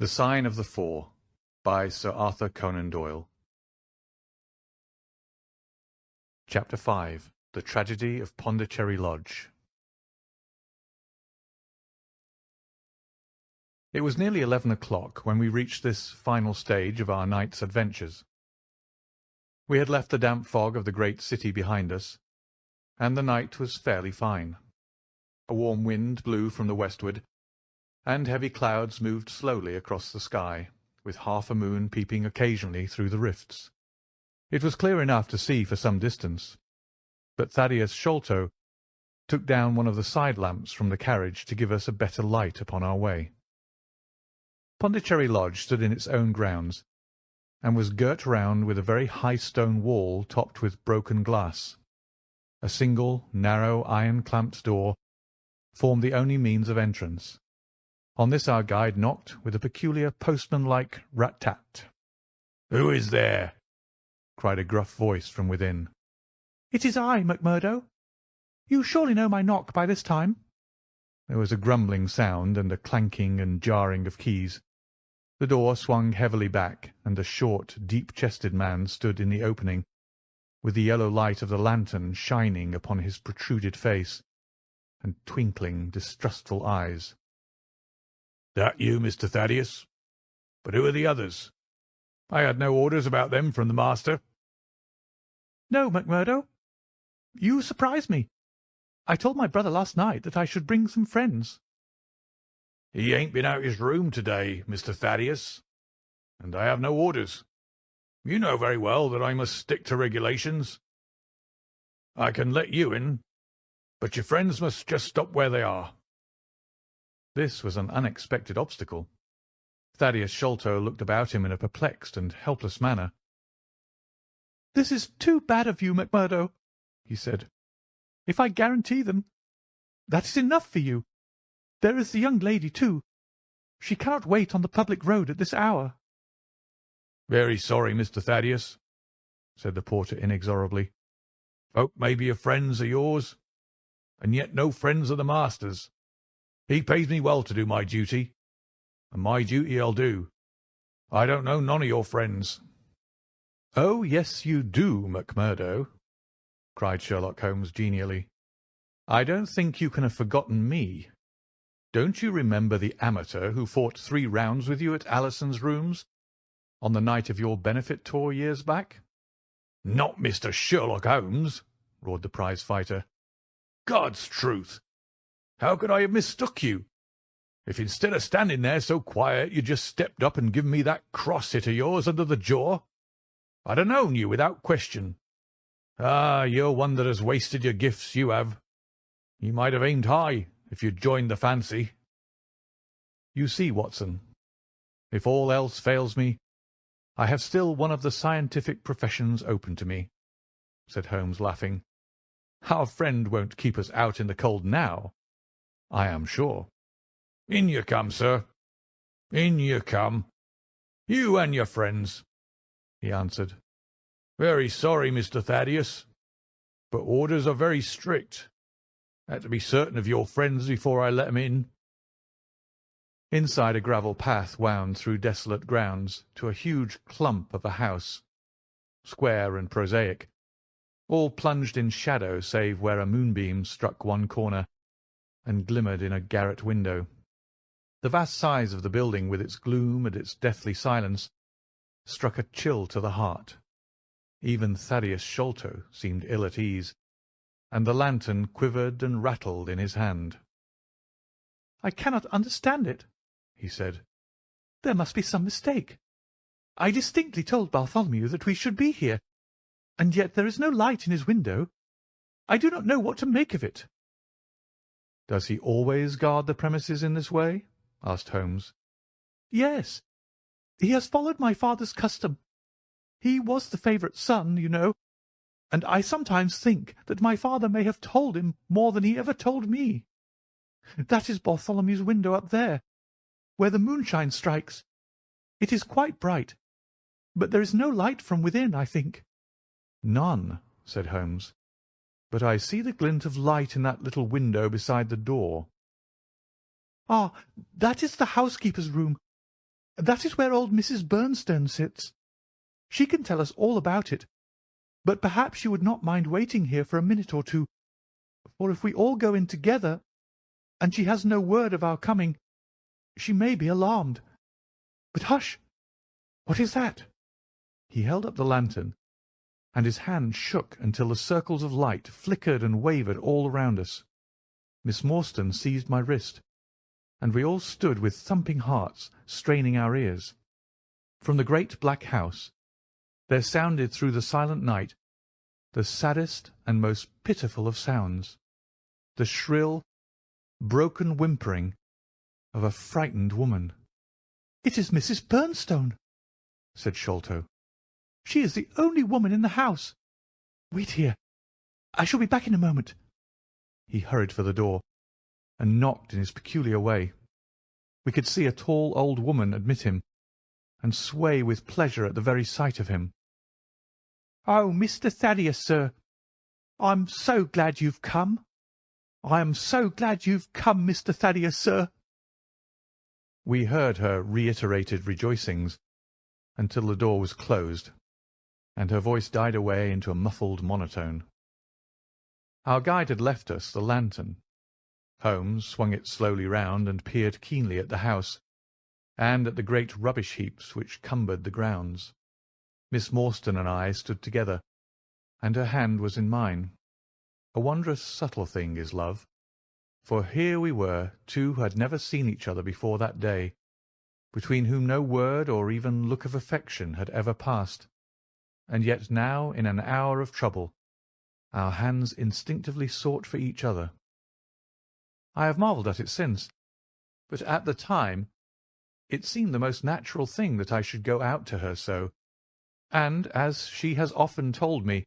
The Sign of the Four by Sir Arthur Conan Doyle. Chapter 5. The Tragedy of Pondicherry Lodge. It was nearly 11 o'clock when we reached this final stage of our night's adventures. We had left the damp fog of the great city behind us, and the night was fairly fine. A warm wind blew from the westward, and heavy clouds moved slowly across the sky, with half a moon peeping occasionally through the rifts. It was clear enough to see for some distance, but Thaddeus Sholto took down one of the side lamps from the carriage to give us a better light upon our way. Pondicherry Lodge stood in its own grounds, and was girt round with a very high stone wall topped with broken glass. A single, narrow, iron-clamped door formed the only means of entrance. On this our guide knocked with a peculiar postman-like rat-tat. "Who is there?" cried a gruff voice from within. "It is I, Macmurdo. You surely know my knock by this time." There was a grumbling sound and a clanking and jarring of keys. The door swung heavily back, and a short, deep-chested man stood in the opening, with the yellow light of the lantern shining upon his protruded face and twinkling, distrustful eyes. "That you, Mr. Thaddeus? But who are the others? I had no orders about them from the master." "No, Macmurdo. You surprise me. I told my brother last night that I should bring some friends." "He ain't been out his room to-day, Mr. Thaddeus, and I have no orders. You know very well that I must stick to regulations. I can let you in, but your friends must just stop where they are." This was an unexpected obstacle. Thaddeus Sholto looked about him in a perplexed and helpless manner. "This is too bad of you, Macmurdo," he said. "If I guarantee them, that is enough for you. There is the young lady, too. She cannot wait on the public road at this hour." "Very sorry, Mr. Thaddeus," said the porter inexorably. "Folk may be friends of yours, and yet no friends of the master's. He pays me well to do my duty, and my duty I'll do. I don't know none of your friends." "Oh, yes, you do, Macmurdo," cried Sherlock Holmes genially. "I don't think you can have forgotten me. Don't you remember the amateur who fought 3 rounds with you at Alison's rooms on the night of your benefit tour years back?" "Not Mr. Sherlock Holmes!" roared the prize-fighter. "God's truth! How could I have mistook you? If instead of standing there so quiet you just stepped up and given me that cross hit of yours under the jaw, I'd have known you without question. Ah, you're one that has wasted your gifts, you have. You might have aimed high if you'd joined the fancy." "You see, Watson, if all else fails me, I have still one of the scientific professions open to me," said Holmes, laughing. "Our friend won't keep us out in the cold now, I am sure." "In you come, sir. In you come. You and your friends," he answered. "Very sorry, Mr. Thaddeus, but orders are very strict. Had to be certain of your friends before I let 'em in." Inside, a gravel path wound through desolate grounds to a huge clump of a house, square and prosaic, all plunged in shadow save where a moonbeam struck one corner and glimmered in a garret window. The vast size of the building, with its gloom and its deathly silence, struck a chill to the heart. Even Thaddeus Sholto seemed ill at ease, and the lantern quivered and rattled in his hand. "I cannot understand it," he said. "There must be some mistake. I distinctly told Bartholomew that we should be here, and yet there is no light in his window. I do not know what to make of it." "Does he always guard the premises in this way?" asked Holmes. "Yes. He has followed my father's custom. He was the favourite son, you know, and I sometimes think that my father may have told him more than he ever told me. That is Bartholomew's window up there, where the moonshine strikes. It is quite bright, but there is no light from within, I think." "None," said Holmes, "but I see the glint of light in that little window beside the door." "Ah, that is the housekeeper's room. That is where old Mrs. Bernstone sits. She can tell us all about it, but perhaps you would not mind waiting here for a minute or two, for if we all go in together, and she has no word of our coming, she may be alarmed. But hush! What is that?" He held up the lantern, and his hand shook until the circles of light flickered and wavered all around us. Miss Morstan seized my wrist, and we all stood with thumping hearts, straining our ears. From the great black house there sounded through the silent night the saddest and most pitiful of sounds, the shrill, broken whimpering of a frightened woman. "It is Mrs. Bernstone," said Sholto. "She is the only woman in the house. Wait here. I shall be back in a moment." He hurried for the door, and knocked in his peculiar way. We could see a tall old woman admit him, and sway with pleasure at the very sight of him. "Oh, Mr. Thaddeus, sir, I'm so glad you've come. I am so glad you've come, Mr. Thaddeus, sir." We heard her reiterated rejoicings until the door was closed, and her voice died away into a muffled monotone. Our guide had left us the lantern. Holmes swung it slowly round and peered keenly at the house, and at the great rubbish heaps which cumbered the grounds. Miss Morstan and I stood together, and her hand was in mine. A wondrous subtle thing is love, for here we were, two who had never seen each other before that day, between whom no word or even look of affection had ever passed, and yet now, in an hour of trouble, our hands instinctively sought for each other. I have marvelled at it since, but at the time it seemed the most natural thing that I should go out to her so, and, as she has often told me,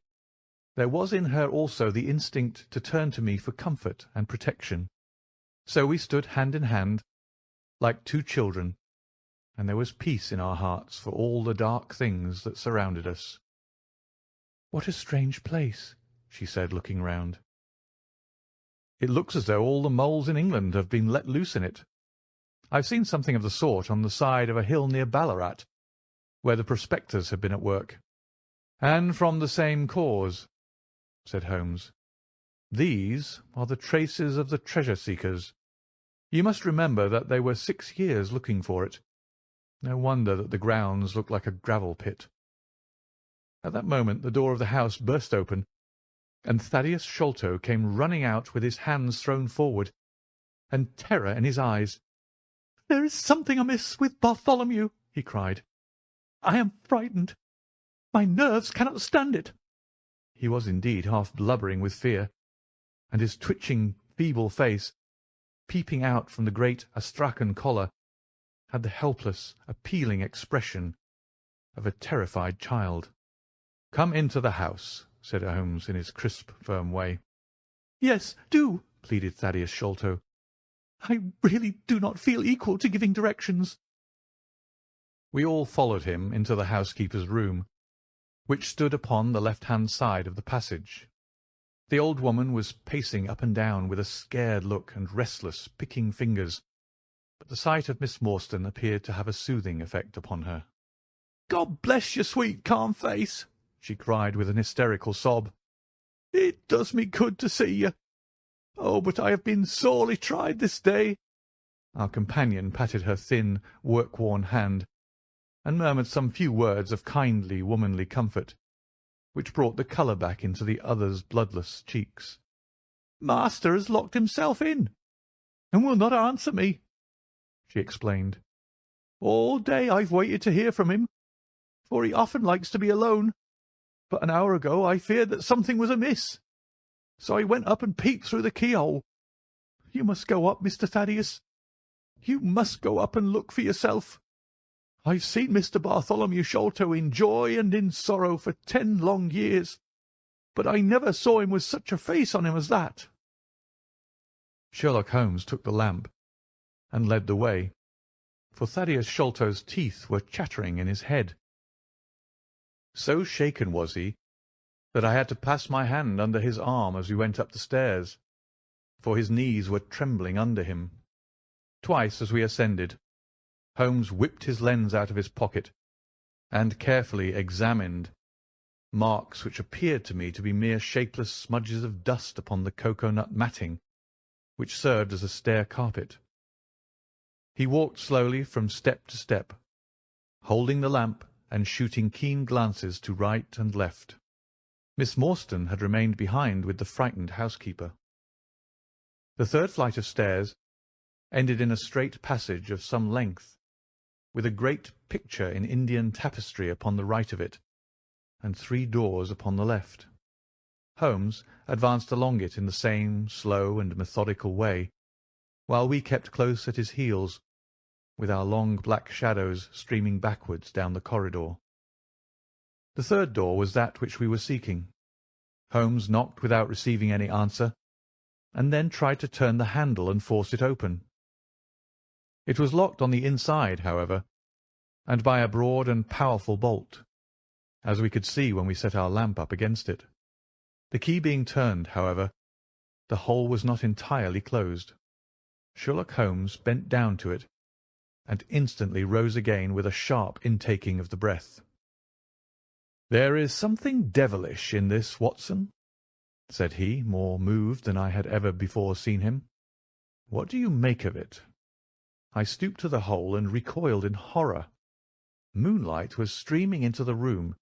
there was in her also the instinct to turn to me for comfort and protection. So we stood hand in hand, like two children, and there was peace in our hearts for all the dark things that surrounded us. "What a strange place," she said, looking round. "It looks as though all the moles in England have been let loose in it. I've seen something of the sort on the side of a hill near Ballarat, where the prospectors have been at work." "And from the same cause," said Holmes. "These are the traces of the treasure-seekers. You must remember that they were 6 years looking for it. No wonder that the grounds look like a gravel-pit." At that moment the door of the house burst open, and Thaddeus Sholto came running out with his hands thrown forward, and terror in his eyes. "There is something amiss with Bartholomew," he cried. "I am frightened. My nerves cannot stand it." He was indeed half blubbering with fear, and his twitching, feeble face, peeping out from the great Astrakhan collar, had the helpless, appealing expression of a terrified child. "Come into the house," said Holmes in his crisp, firm way. "Yes, do," pleaded Thaddeus Sholto. "I really do not feel equal to giving directions." We all followed him into the housekeeper's room, which stood upon the left-hand side of the passage. The old woman was pacing up and down with a scared look and restless, picking fingers, but the sight of Miss Morstan appeared to have a soothing effect upon her. "God bless your sweet, calm face," she cried with an hysterical sob. "It does me good to see you. Oh, but I have been sorely tried this day." Our companion patted her thin, work-worn hand, and murmured some few words of kindly, womanly comfort, which brought the colour back into the other's bloodless cheeks. "Master has locked himself in, and will not answer me," she explained. "All day I've waited to hear from him, for he often likes to be alone. But an hour ago I feared that something was amiss, so I went up and peeped through the keyhole. You must go up, Mr. Thaddeus. You must go up and look for yourself. I've seen Mr. Bartholomew Sholto in joy and in sorrow for 10 long years, but I never saw him with such a face on him as that." Sherlock Holmes took the lamp and led the way, for Thaddeus Sholto's teeth were chattering in his head. So shaken was he that I had to pass my hand under his arm as we went up the stairs, for his knees were trembling under him. Twice as we ascended, Holmes whipped his lens out of his pocket and carefully examined marks which appeared to me to be mere shapeless smudges of dust upon the cocoa-nut matting which served as a stair carpet. He walked slowly from step to step, holding the lamp and shooting keen glances to right and left. Miss Morstan had remained behind with the frightened housekeeper. The third flight of stairs ended in a straight passage of some length, with a great picture in Indian tapestry upon the right of it, and 3 doors upon the left. Holmes advanced along it in the same slow and methodical way, while we kept close at his heels, with our long black shadows streaming backwards down the corridor. The third door was that which we were seeking. Holmes knocked without receiving any answer, and then tried to turn the handle and force it open. It was locked on the inside, however, and by a broad and powerful bolt, as we could see when we set our lamp up against it. The key being turned, however, the hole was not entirely closed. Sherlock Holmes bent down to it, and instantly rose again with a sharp intaking of the breath. "There is something devilish in this, Watson," said he, more moved than I had ever before seen him. "What do you make of it?" I stooped to the hole and recoiled in horror. Moonlight was streaming into the room,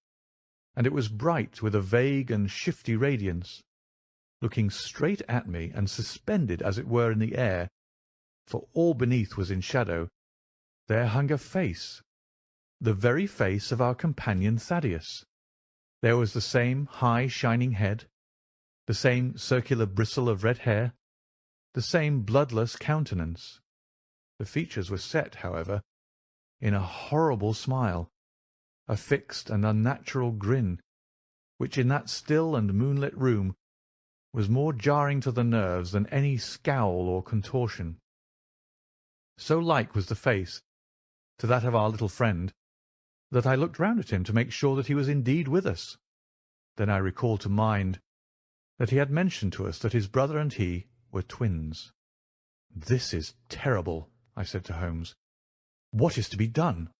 and it was bright with a vague and shifty radiance. Looking straight at me, and suspended as it were in the air, for all beneath was in shadow, there hung a face, the very face of our companion Thaddeus. There was the same high shining head, the same circular bristle of red hair, the same bloodless countenance. The features were set, however, in a horrible smile, a fixed and unnatural grin, which in that still and moonlit room was more jarring to the nerves than any scowl or contortion. So like was the face to that of our little friend that I looked round at him to make sure that he was indeed with us. Then I recalled to mind that he had mentioned to us that his brother and he were twins. "This is terrible," I said to Holmes. "What is to be done?"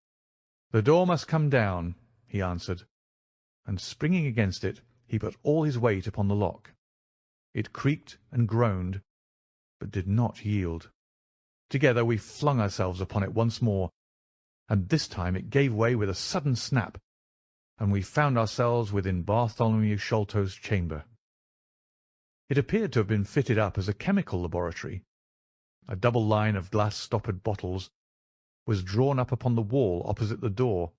"The door must come down," he answered, and springing against it, he put all his weight upon the lock. It creaked and groaned, but did not yield. Together we flung ourselves upon it once more, and this time it gave way with a sudden snap, and we found ourselves within Bartholomew Sholto's chamber. It appeared to have been fitted up as a chemical laboratory. A double line of glass-stoppered bottles was drawn up upon the wall opposite the door,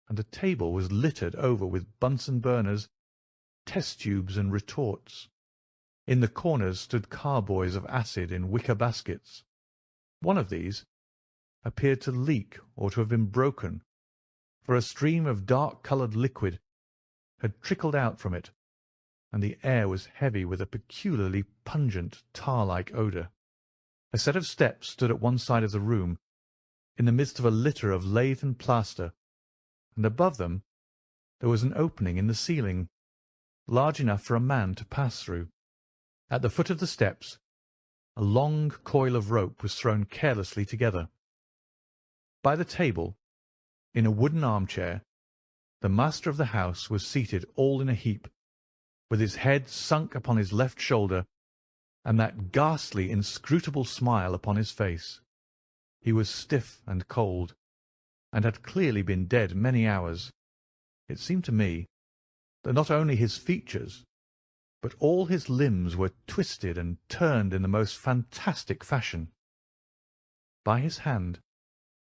and a table was littered over with Bunsen burners, test tubes, and retorts. In the corners stood carboys of acid in wicker baskets. One of these appeared to leak or to have been broken, for a stream of dark-coloured liquid had trickled out from it, and the air was heavy with a peculiarly pungent tar-like odour. A set of steps stood at one side of the room, in the midst of a litter of lath and plaster, and above them there was an opening in the ceiling, large enough for a man to pass through. At the foot of the steps a long coil of rope was thrown carelessly together. By the table, in a wooden armchair, the master of the house was seated all in a heap, with his head sunk upon his left shoulder, and that ghastly, inscrutable smile upon his face. He was stiff and cold, and had clearly been dead many hours. It seemed to me that not only his features, but all his limbs were twisted and turned in the most fantastic fashion. By his hand,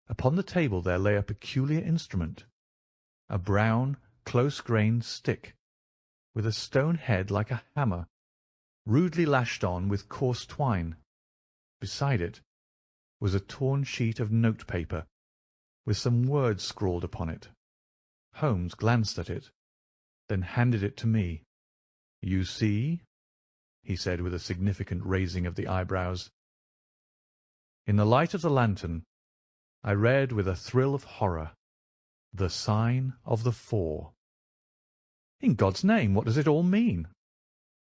upon the table there lay a peculiar instrument, a brown, close-grained stick, with a stone head like a hammer, rudely lashed on with coarse twine. Beside it was a torn sheet of note-paper, with some words scrawled upon it. Holmes glanced at it, then handed it to me. "You see," he said with a significant raising of the eyebrows. In the light of the lantern I read with a thrill of horror, "The sign of the four." "In God's name, what does it all mean?"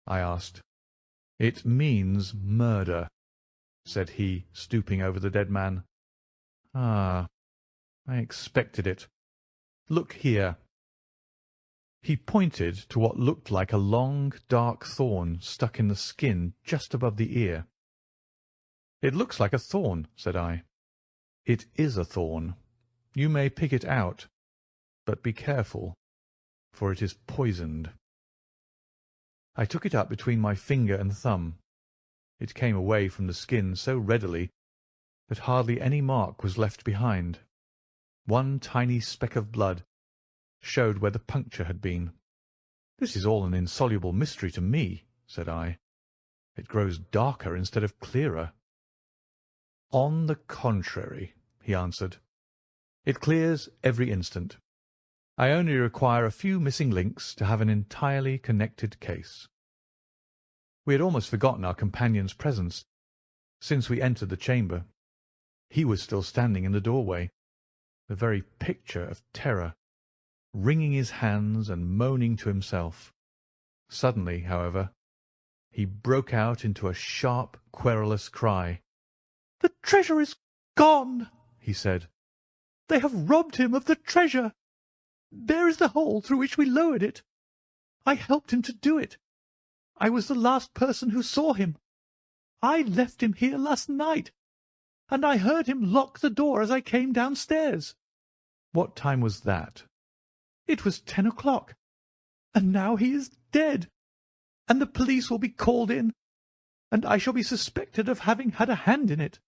I asked. "It means murder," said he, stooping over the dead man. "Ah, I expected it. Look here." He pointed to what looked like a long, dark thorn stuck in the skin just above the ear. "It looks like a thorn," said I. "It is a thorn. You may pick it out, but be careful, for it is poisoned." I took it up between my finger and thumb. It came away from the skin so readily that hardly any mark was left behind. One tiny speck of blood showed where the puncture had been. "This is all an insoluble mystery to me," said I. "It grows darker instead of clearer." "On the contrary," he answered, "it clears every instant. I only require a few missing links to have an entirely connected case." We had almost forgotten our companion's presence since we entered the chamber. He was still standing in the doorway, the very picture of terror, wringing his hands and moaning to himself. Suddenly, however, he broke out into a sharp, querulous cry. "The treasure is gone," he said. "They have robbed him of the treasure. There is the hole through which we lowered it. I helped him to do it. I was the last person who saw him. I left him here last night, and I heard him lock the door as I came downstairs." "What time was that?" "It was 10 o'clock, and now he is dead, and the police will be called in, and I shall be suspected of having had a hand in it.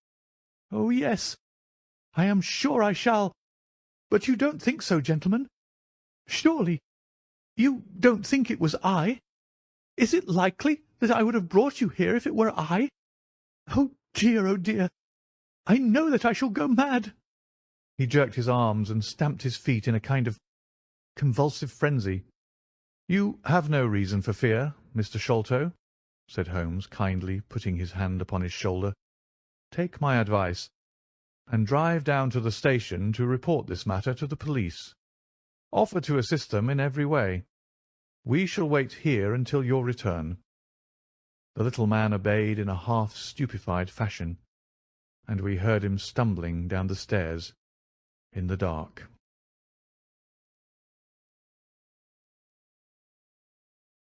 Oh, yes, I am sure I shall. But you don't think so, gentlemen? Surely you don't think it was I? Is it likely that I would have brought you here if it were I? Oh, dear, oh, dear! I know that I shall go mad." He jerked his arms and stamped his feet in a kind of convulsive frenzy. "You have no reason for fear, Mr. Sholto," said Holmes, kindly putting his hand upon his shoulder. "Take my advice, and drive down to the station to report this matter to the police. Offer to assist them in every way. We shall wait here until your return." The little man obeyed in a half-stupefied fashion, and we heard him stumbling down the stairs in the dark.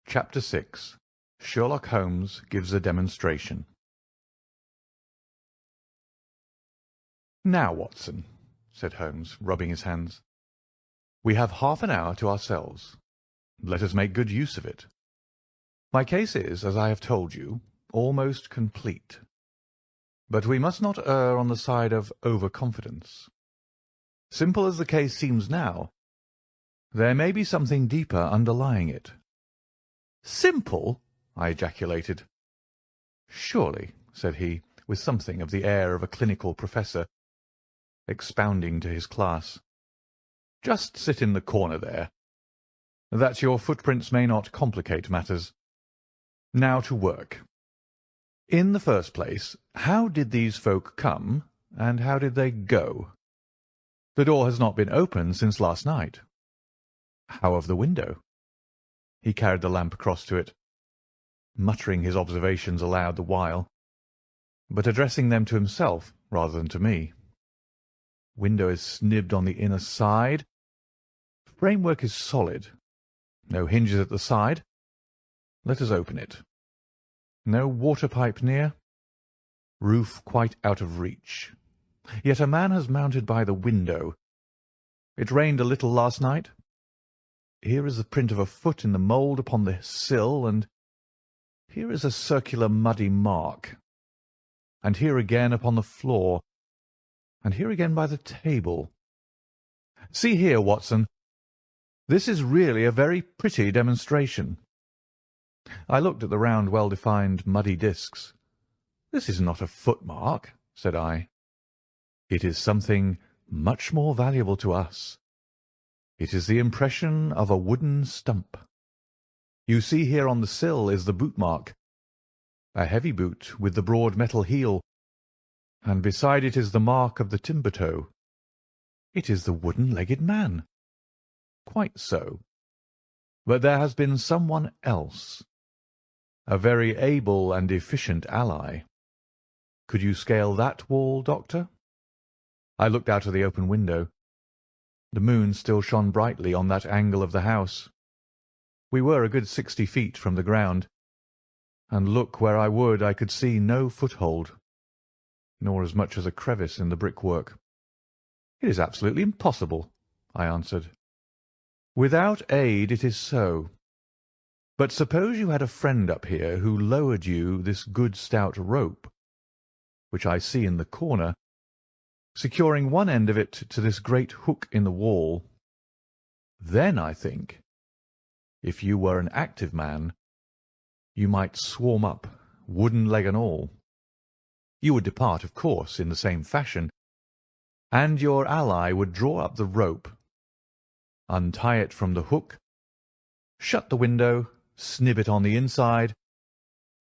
Chapter 6. Sherlock Holmes gives a demonstration. "Now, Watson," said Holmes, rubbing his hands, "we have half an hour to ourselves. Let us make good use of it. My case is, as I have told you, almost complete. But we must not err on the side of over-confidence. Simple as the case seems now, there may be something deeper underlying it." "Simple!" I ejaculated. "Surely," said he, with something of the air of a clinical professor, expounding to his class. "Just sit in the corner there, that your footprints may not complicate matters. Now to work. In the first place, how did these folk come, and how did they go? The door has not been opened since last night. How of the window?" He carried the lamp across to it, muttering his observations aloud the while, but addressing them to himself rather than to me. "Window is snibbed on the inner side. Framework is solid. No hinges at the side. Let us open it. No water pipe near. Roof quite out of reach. Yet a man has mounted by the window. It rained a little last night. Here is the print of a foot in the mould upon the sill, and here is a circular muddy mark, and here again upon the floor, and here again by the table. See here, Watson. This is really a very pretty demonstration." I looked at the round, well-defined, muddy discs. "This is not a footmark," said I. "It is something much more valuable to us. It is the impression of a wooden stump. You see here on the sill is the boot mark, a heavy boot with the broad metal heel, and beside it is the mark of the timber toe. It is the wooden-legged man." "Quite so. But there has been someone else, a very able and efficient ally. Could you scale that wall, Doctor?" I looked out of the open window. The moon still shone brightly on that angle of the house. We were a good 60 feet from the ground, and look where I would I could see no foothold, nor as much as a crevice in the brickwork. "It is absolutely impossible," I answered. "Without aid it is so. But suppose you had a friend up here who lowered you this good stout rope, which I see in the corner, securing one end of it to this great hook in the wall. Then, I think, if you were an active man, you might swarm up, wooden leg and all. You would depart, of course, in the same fashion, and your ally would draw up the rope, untie it from the hook, shut the window, snib it on the inside,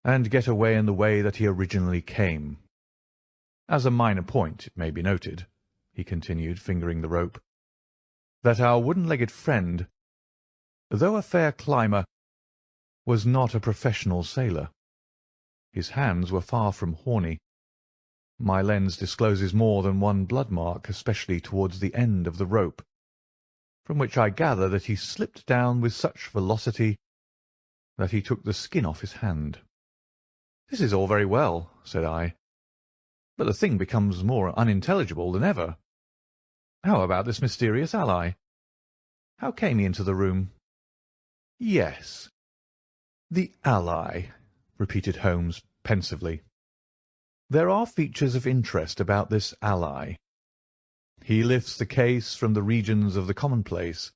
and get away in the way that he originally came. As a minor point, it may be noted," he continued, fingering the rope, "that our wooden-legged friend, though a fair climber, was not a professional sailor. His hands were far from horny. My lens discloses more than one blood mark, especially towards the end of the rope, from which I gather that he slipped down with such velocity that he took the skin off his hand." "This is all very well," said I, "but the thing becomes more unintelligible than ever. How about this mysterious ally? How came he into the room?" "Yes, the ally," repeated Holmes pensively. "There are features of interest about this ally. He lifts the case from the regions of the commonplace.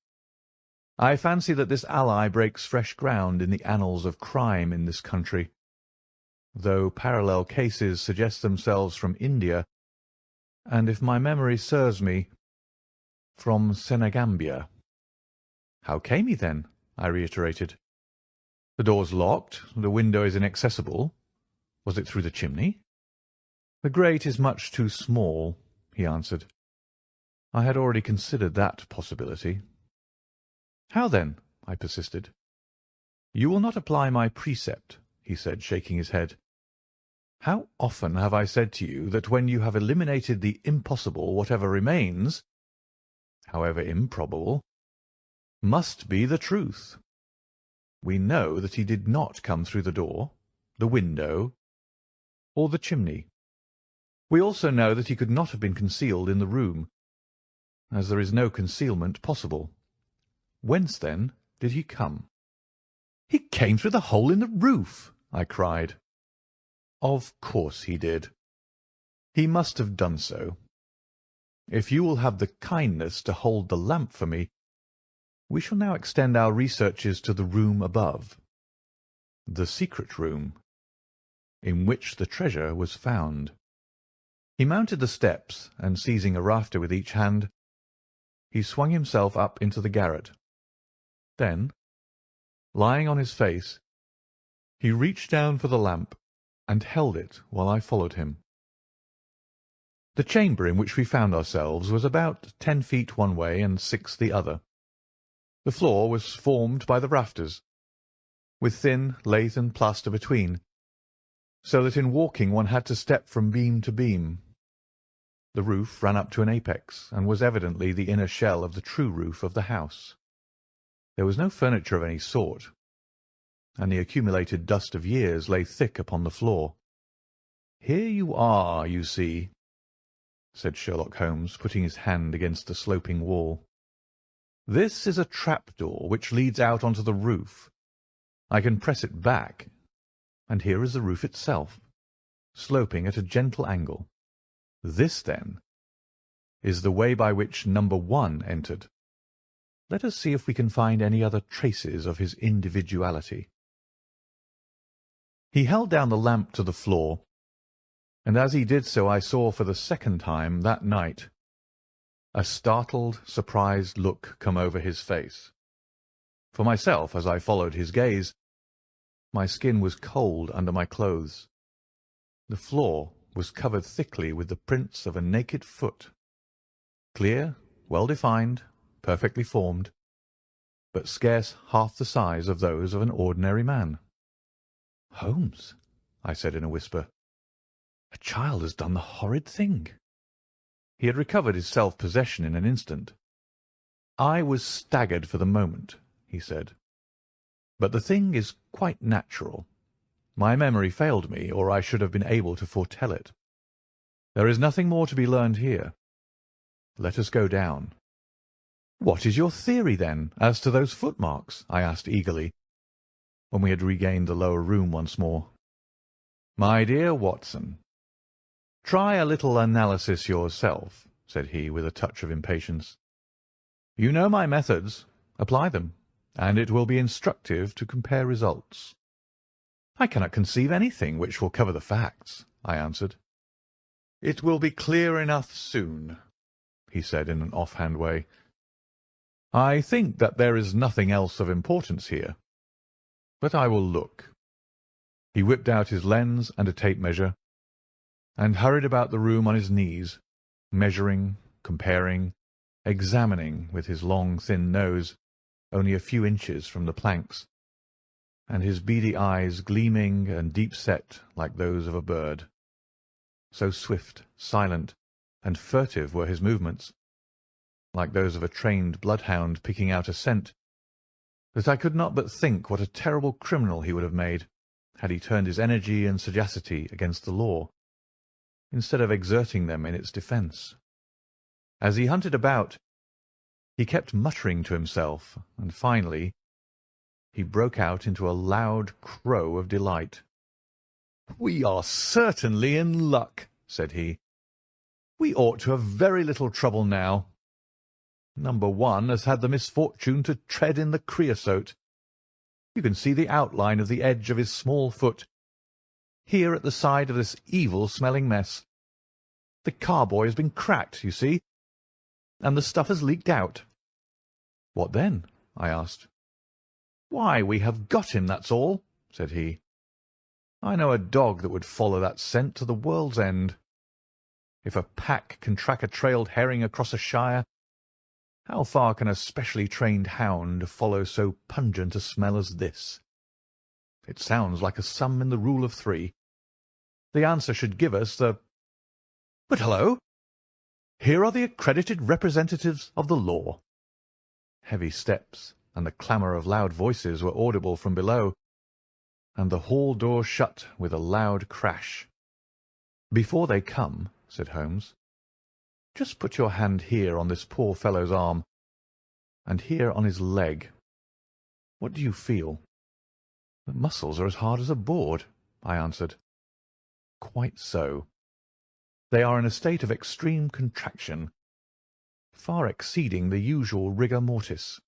I fancy that this ally breaks fresh ground in the annals of crime in this country, though parallel cases suggest themselves from India, and, if my memory serves me, from Senegambia." "How came he, then?" I reiterated. "The door's locked, the window is inaccessible. Was it through the chimney?" "The grate is much too small," he answered. I had already considered that possibility. "How then?" I persisted. "You will not apply my precept," he said, shaking his head. "How often have I said to you that when you have eliminated the impossible, whatever remains, however improbable, must be the truth. We know that he did not come through the door, the window, or the chimney. We also know that he could not have been concealed in the room, as there is no concealment possible. Whence, then, did he come?" "He came through the hole in the roof!" I cried. "Of course he did. He must have done so. If you will have the kindness to hold the lamp for me, we shall now extend our researches to the room above, the secret room, in which the treasure was found." He mounted the steps, and seizing a rafter with each hand, he swung himself up into the garret. Then, lying on his face, he reached down for the lamp and held it while I followed him. The chamber in which we found ourselves was about 10 feet one way and 6 the other. The floor was formed by the rafters, with thin lath and plaster between, so that in walking one had to step from beam to beam. The roof ran up to an apex, and was evidently the inner shell of the true roof of the house. There was no furniture of any sort, and the accumulated dust of years lay thick upon the floor. "Here you are, you see," said Sherlock Holmes, putting his hand against the sloping wall. "This is a trap-door which leads out onto the roof. I can press it back, and here is the roof itself, sloping at a gentle angle. This, then, is the way by which number 1 entered. Let us see if we can find any other traces of his individuality." He held down the lamp to the floor, and as he did so I saw for the second time that night a startled, surprised look come over his face. For myself, as I followed his gaze, my skin was cold under my clothes. The floor was covered thickly with the prints of a naked foot, clear, well-defined, perfectly formed, but scarce half the size of those of an ordinary man. "Holmes," I said in a whisper, "a child has done the horrid thing." He had recovered his self-possession in an instant, "I was staggered for the moment," he said. "But the thing is quite natural. My memory failed me, or I should have been able to foretell it. There is nothing more to be learned here. Let us go down." "What is your theory, then, as to those footmarks?" I asked eagerly, when we had regained the lower room once more. "My dear Watson, try a little analysis yourself," said he, with a touch of impatience. "You know my methods. Apply them, and it will be instructive to compare results." "I cannot conceive anything which will cover the facts," I answered. "It will be clear enough soon," he said in an off-hand way. "I think that there is nothing else of importance here, but I will look." He whipped out his lens and a tape measure, and hurried about the room on his knees, measuring, comparing, examining with his long thin nose, only a few inches from the planks, and his beady eyes gleaming and deep-set like those of a bird. So swift, silent, and furtive were his movements, like those of a trained bloodhound picking out a scent, that I could not but think what a terrible criminal he would have made had he turned his energy and sagacity against the law, instead of exerting them in its defence. As he hunted about, he kept muttering to himself, and finally he broke out into a loud crow of delight. "We are certainly in luck," said he. "We ought to have very little trouble now. Number 1 has had the misfortune to tread in the creosote. You can see the outline of the edge of his small foot, here at the side of this evil-smelling mess. The carboy has been cracked, you see, and the stuff has leaked out." "What then?" I asked. "Why, we have got him, that's all," said he. "I know a dog that would follow that scent to the world's end. If a pack can track a trailed herring across a shire, how far can a specially trained hound follow so pungent a smell as this? It sounds like a sum in the rule of 3. The answer should give us the— But hullo! Here are the accredited representatives of the law." Heavy steps and the clamour of loud voices were audible from below, and the hall door shut with a loud crash. "Before they come," said Holmes, "just put your hand here on this poor fellow's arm, and here on his leg. What do you feel?" "The muscles are as hard as a board," I answered. "Quite so. They are in a state of extreme contraction, far exceeding the usual rigor mortis.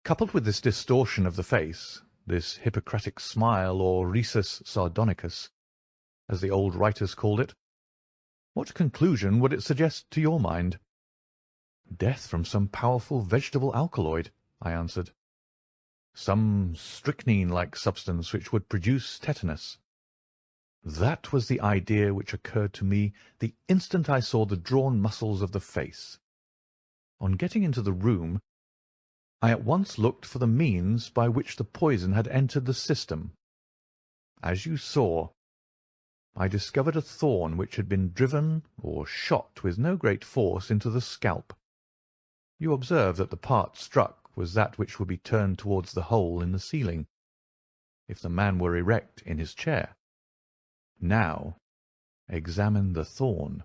Coupled with this distortion of the face, this Hippocratic smile or rhesus sardonicus, as the old writers called it, what conclusion would it suggest to your mind?" "Death from some powerful vegetable alkaloid," I answered. "Some strychnine-like substance which would produce tetanus." That was the idea which occurred to me the instant I saw the drawn muscles of the face. On getting into the room, I at once looked for the means by which the poison had entered the system. As you saw, I discovered a thorn which had been driven or shot with no great force into the scalp. You observe that the part struck was that which would be turned towards the hole in the ceiling, if the man were erect in his chair. Now examine the thorn."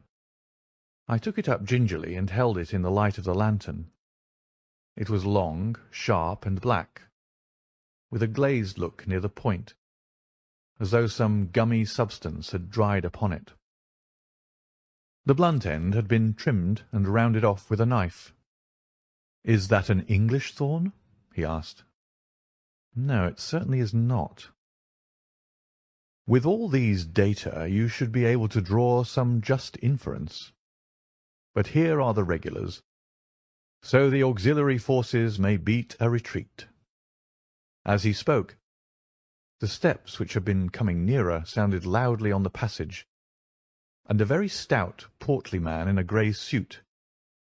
I took it up gingerly and held it in the light of the lantern. It was long, sharp, and black, with a glazed look near the point, as though some gummy substance had dried upon it. The blunt end had been trimmed and rounded off with a knife. "Is that an English thorn?" he asked. "No, it certainly is not." "With all these data you should be able to draw some just inference. But here are the regulars, so the auxiliary forces may beat a retreat." As he spoke, the steps which had been coming nearer sounded loudly on the passage, and a very stout, portly man in a grey suit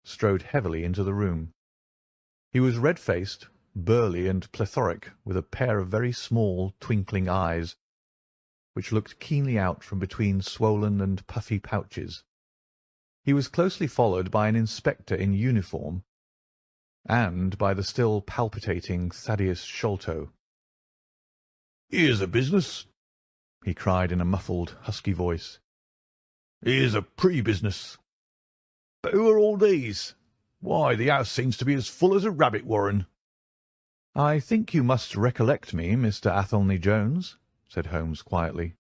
strode heavily into the room. He was red-faced, burly, and plethoric, with a pair of very small, twinkling eyes, which looked keenly out from between swollen and puffy pouches. He was closely followed by an inspector in uniform, and by the still palpitating Thaddeus Sholto. "Here's a business," he cried in a muffled, husky voice. "Here's a pre-business. But who are all these? Why, the house seems to be as full as a rabbit warren." "I think you must recollect me, Mr. Athelney Jones," said Holmes quietly.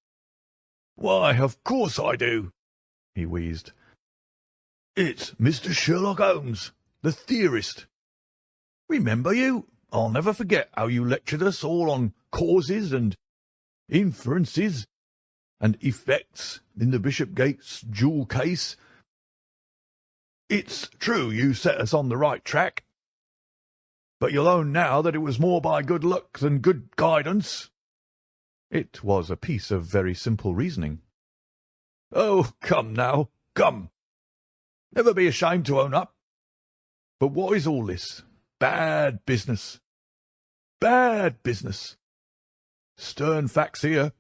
"Why, of course I do," he wheezed. "It's Mr. Sherlock Holmes, the theorist. Remember you? I'll never forget how you lectured us all on causes and inferences and effects in the Bishopgate's jewel case. It's true you set us on the right track, but you'll own now that it was more by good luck than good guidance." "It was a piece of very simple reasoning." "Oh, come now, come. Never be ashamed to own up. But what is all this? Bad business. Bad business. Stern facts here.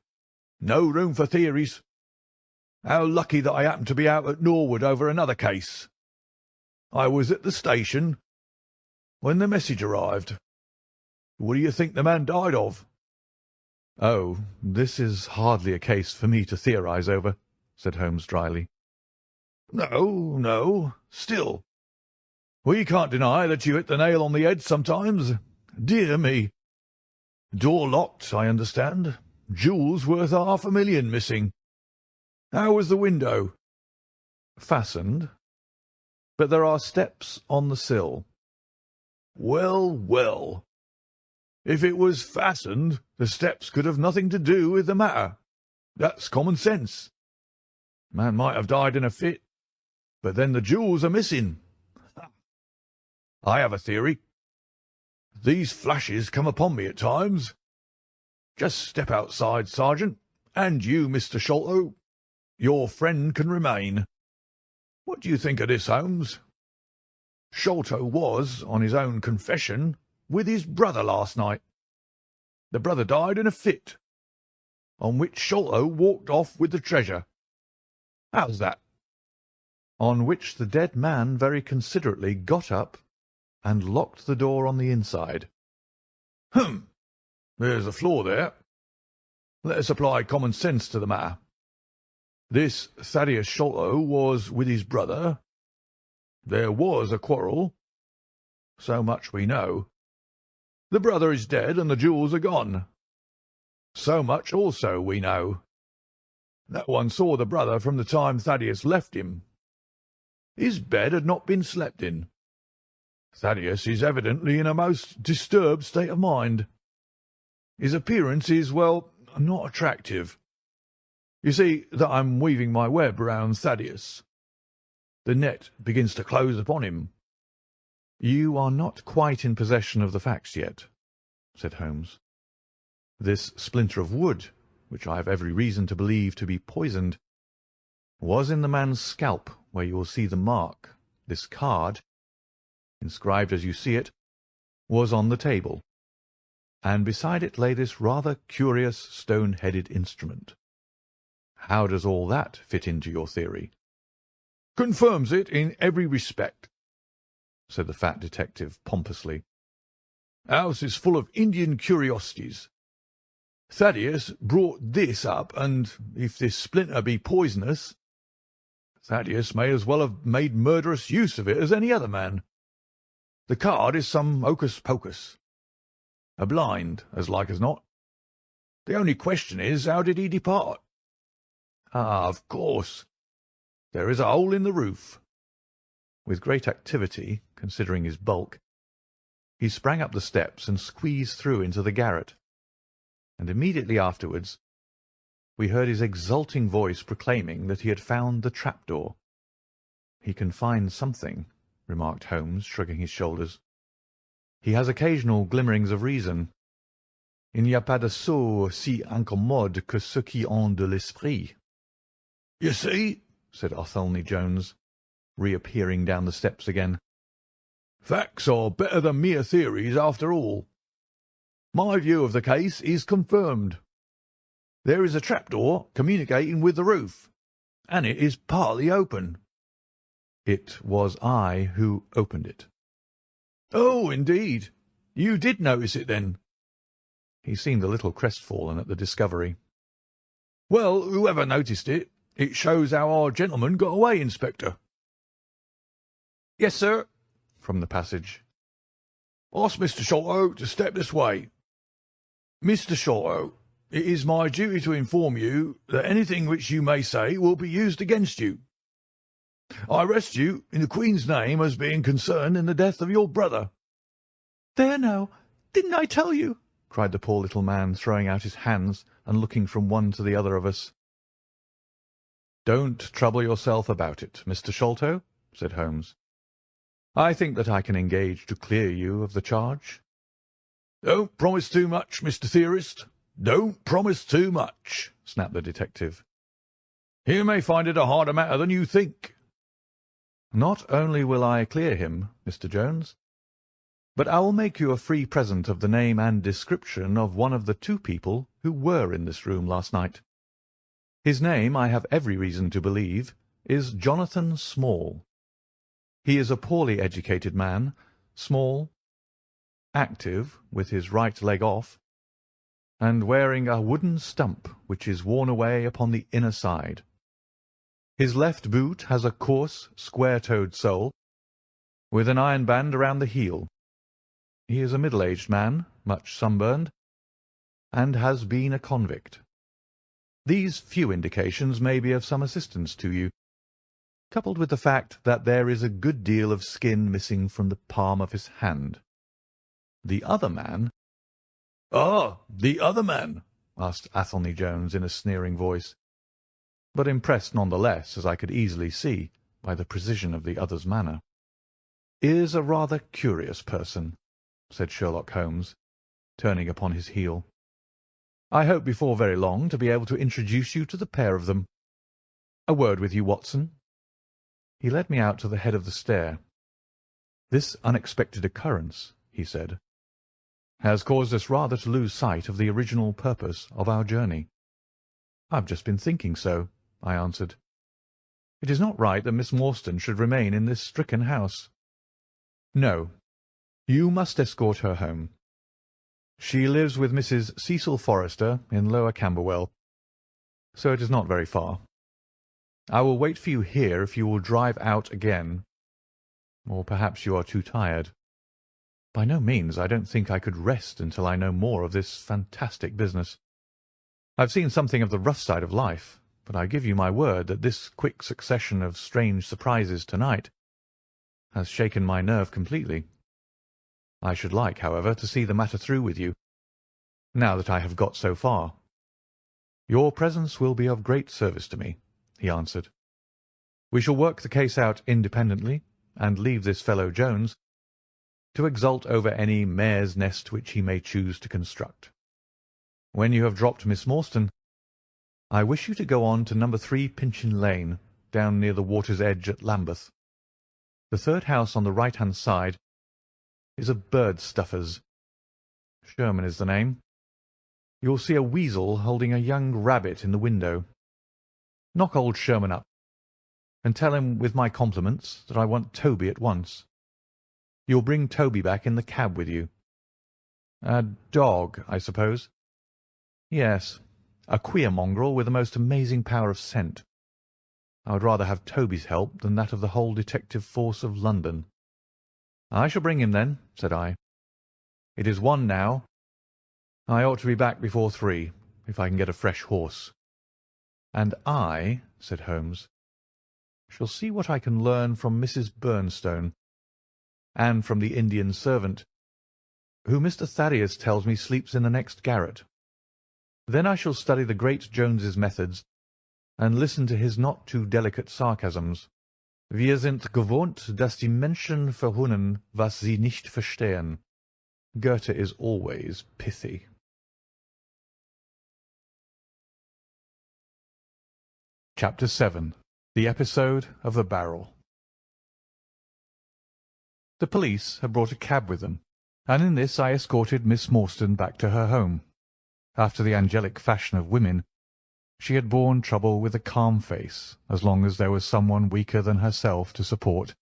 No room for theories. How lucky that I happened to be out at Norwood over another case. I was at the station when the message arrived. What do you think the man died of?" "Oh, this is hardly a case for me to theorize over," said Holmes dryly. "No, no. Still, we can't deny that you hit the nail on the head sometimes. Dear me. Door locked, I understand. Jewels worth $500,000 missing. How was the window?" "Fastened. But there are steps on the sill." "Well, well. If it was fastened, the steps could have nothing to do with the matter. That's common sense. Man might have died in a fit, but then the jewels are missing. I have a theory. These flashes come upon me at times. Just step outside, Sergeant, and you, Mr. Sholto. Your friend can remain. What do you think of this, Holmes? Sholto was, on his own confession, with his brother last night. The brother died in a fit, on which Sholto walked off with the treasure. How's that?" On which the dead man very considerately got up and locked the door on the inside. "Hum! There's a flaw there. Let us apply common sense to the matter. This Thaddeus Sholto was with his brother. There was a quarrel. So much we know. The brother is dead and the jewels are gone. So much also we know. No one saw the brother from the time Thaddeus left him. His bed had not been slept in. Thaddeus is evidently in a most disturbed state of mind. His appearance is, well, not attractive. You see that I'm weaving my web round Thaddeus. The net begins to close upon him." "You are not quite in possession of the facts yet," said Holmes. "This splinter of wood, which I have every reason to believe to be poisoned, was in the man's scalp, where you will see the mark. This card, inscribed as you see it, was on the table, and beside it lay this rather curious stone-headed instrument. How does all that fit into your theory?" "Confirms it in every respect," said the fat detective pompously. "House is full of Indian curiosities. Thaddeus brought this up, and if this splinter be poisonous, Thaddeus may as well have made murderous use of it as any other man. The card is some hocus-pocus. A blind, as like as not. The only question is, how did he depart? Ah, of course. There is a hole in the roof." With great activity, considering his bulk, he sprang up the steps and squeezed through into the garret, and immediately afterwards we heard his exulting voice proclaiming that he had found the trapdoor. "He can find something," remarked Holmes, shrugging his shoulders. "He has occasional glimmerings of reason. Il n'y a pas de sot si incommode que ceux qui ont de l'esprit." "You see," said Athelney Jones, reappearing down the steps again, "facts are better than mere theories after all. My view of the case is confirmed. There is a trapdoor communicating with the roof, and it is partly open." "It was I who opened it." "Oh, indeed. You did notice it, then?" He seemed a little crestfallen at the discovery. "Well, whoever noticed it, it shows how our gentleman got away, Inspector." "Yes, sir," from the passage. "Ask Mr. Sholto to step this way. Mr. Sholto, it is my duty to inform you that anything which you may say will be used against you. I arrest you in the Queen's name as being concerned in the death of your brother." "There now, didn't I tell you?" cried the poor little man, throwing out his hands and looking from one to the other of us. "Don't trouble yourself about it, Mr. Sholto," said Holmes. "I think that I can engage to clear you of the charge." "Don't promise too much, Mr. Theorist. Don't promise too much," snapped the detective. "You may find it a harder matter than you think." "Not only will I clear him, Mr. Jones, but I will make you a free present of the name and description of one of the two people who were in this room last night. His name, I have every reason to believe, is Jonathan Small. He is a poorly educated man, small, active, with his right leg off, and wearing a wooden stump which is worn away upon the inner side. His left boot has a coarse, square-toed sole, with an iron band around the heel. He is a middle-aged man, much sunburned, and has been a convict. These few indications may be of some assistance to you, coupled with the fact that there is a good deal of skin missing from the palm of his hand. The other man—" "Ah, the other man?" asked Athelney Jones in a sneering voice, but impressed none the less, as I could easily see, by the precision of the other's manner. "Is a rather curious person," said Sherlock Holmes, turning upon his heel. "I hope before very long to be able to introduce you to the pair of them. A word with you, Watson." He led me out to the head of the stair. "This unexpected occurrence," he said, "has caused us rather to lose sight of the original purpose of our journey." "I've just been thinking so," I answered. "It is not right that Miss Morstan should remain in this stricken house. No, you must escort her home. She lives with Mrs. Cecil Forrester in Lower Camberwell, so it is not very far. I will wait for you here if you will drive out again. Or perhaps you are too tired. By no means. I don't think I could rest until I know more of this fantastic business. I've seen something of the rough side of life, but I give you my word that this quick succession of strange surprises to-night has shaken my nerve completely. I should like, however, to see the matter through with you, now that I have got so far. Your presence will be of great service to me," he answered. "We shall work the case out independently, and leave this fellow Jones to exult over any mare's nest which he may choose to construct. When you have dropped Miss Morstan, I wish you to go on to No. 3 Pinchin Lane, down near the water's edge at Lambeth. The third house on the right-hand side is a bird stuffer's. Sherman is the name. You will see a weasel holding a young rabbit in the window. Knock old Sherman up, and tell him with my compliments that I want Toby at once. You'll bring Toby back in the cab with you. A dog, I suppose? Yes, a queer mongrel with a most amazing power of scent. I would rather have Toby's help than that of the whole detective force of London." "I shall bring him then," said I. "It is 1 now. I ought to be back before 3, if I can get a fresh horse." "And I," said Holmes, "shall see what I can learn from Mrs. Bernstone, and from the Indian servant, who Mr. Thaddeus tells me sleeps in the next garret. Then I shall study the great Jones's methods, and listen to his not too delicate sarcasms. Wir sind gewohnt, dass die Menschen verhöhnen, was sie nicht verstehen. Goethe is always pithy. Chapter 7. The Episode of the Barrel. The police had brought a cab with them, and in this I escorted Miss Morstan back to her home. After the angelic fashion of women, she had borne trouble with a calm face as long as there was someone weaker than herself to support,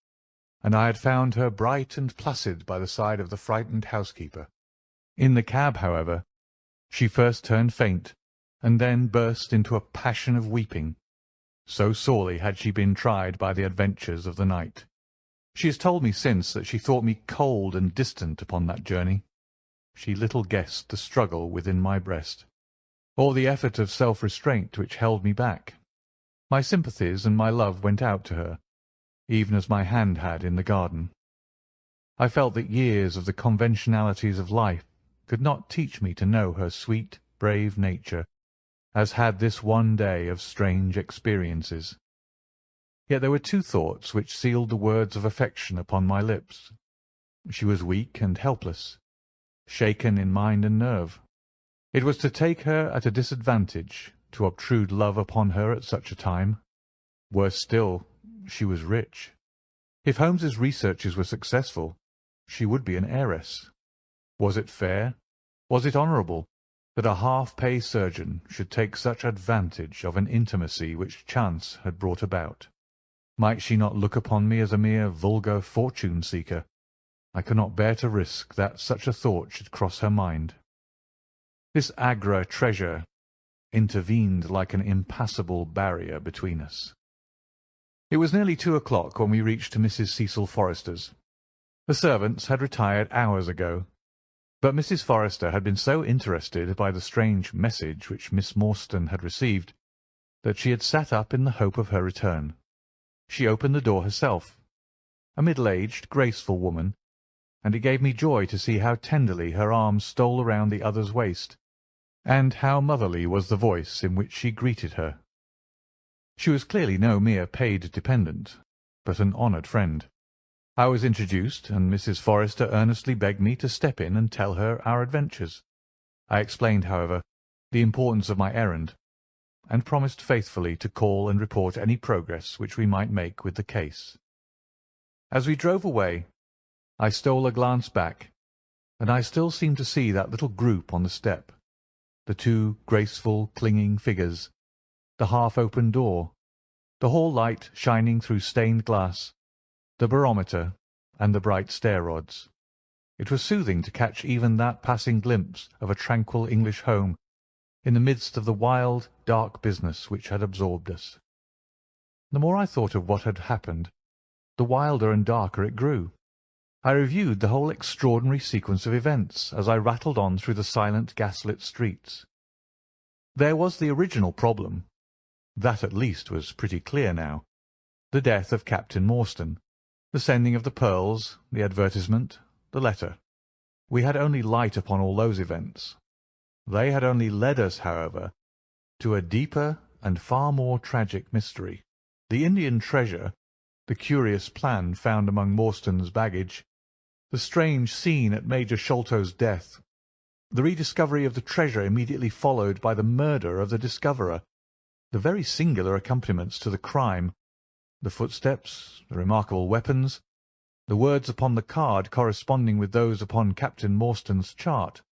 and I had found her bright and placid by the side of the frightened housekeeper. In the cab, however, she first turned faint, and then burst into a passion of weeping. So sorely had she been tried by the adventures of the night. She has told me since that she thought me cold and distant upon that journey. She little guessed the struggle within my breast, or the effort of self-restraint which held me back. My sympathies and my love went out to her, even as my hand had in the garden. I felt that years of the conventionalities of life could not teach me to know her sweet, brave nature, as had this one day of strange experiences. Yet there were two thoughts which sealed the words of affection upon my lips. She was weak and helpless, shaken in mind and nerve. It was to take her at a disadvantage to obtrude love upon her at such a time. Worse still, she was rich. If Holmes's researches were successful, she would be an heiress. Was it fair, was it honourable, that a half-pay surgeon should take such advantage of an intimacy which chance had brought about? Might she not look upon me as a mere vulgar fortune-seeker? I could not bear to risk that such a thought should cross her mind. This agra treasure intervened like an impassable barrier between us. It was nearly 2 o'clock when we reached Mrs. Cecil Forrester's. The servants had retired hours ago, but Mrs. Forrester had been so interested by the strange message which Miss Morstan had received that she had sat up in the hope of her return. She opened the door herself, a middle-aged, graceful woman, and it gave me joy to see how tenderly her arms stole around the other's waist, and how motherly was the voice in which she greeted her. She was clearly no mere paid dependent, but an honoured friend. I was introduced, and Mrs. Forrester earnestly begged me to step in and tell her our adventures. I explained, however, the importance of my errand, and promised faithfully to call and report any progress which we might make with the case. As we drove away, I stole a glance back, and I still seemed to see that little group on the step, the two graceful, clinging figures, the half-open door, the hall light shining through stained glass, the barometer, and the bright stair-rods. It was soothing to catch even that passing glimpse of a tranquil English home in the midst of the wild, dark business which had absorbed us. The more I thought of what had happened, the wilder and darker it grew. I reviewed the whole extraordinary sequence of events as I rattled on through the silent gaslit streets. There was the original problem. That at least was pretty clear now. The death of Captain Morstan, the sending of the pearls, the advertisement, the letter. We had only light upon all those events. They had only led us, however, to a deeper and far more tragic mystery. The Indian treasure, the curious plan found among Morstan's baggage, the strange scene at Major Sholto's death, the rediscovery of the treasure immediately followed by the murder of the discoverer, the very singular accompaniments to the crime, the footsteps, the remarkable weapons, the words upon the card corresponding with those upon Captain Morstan's chart.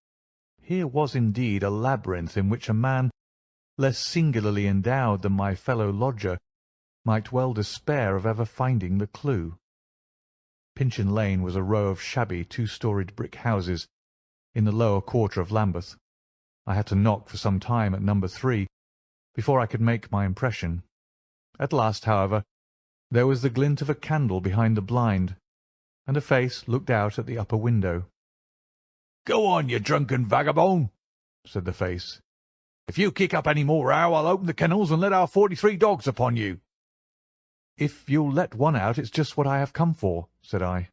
Here was indeed a labyrinth in which a man less singularly endowed than my fellow lodger might well despair of ever finding the clue. Pinchin Lane was a row of shabby two-storied brick houses in the lower quarter of Lambeth. I had to knock for some time at number 3 before I could make my impression. At last, however, there was the glint of a candle behind the blind, and a face looked out at the upper window. "Go on, you drunken vagabond," said the face. "If you kick up any more row, I'll open the kennels and let our 43 dogs upon you." "If you'll let one out, it's just what I have come for," said I.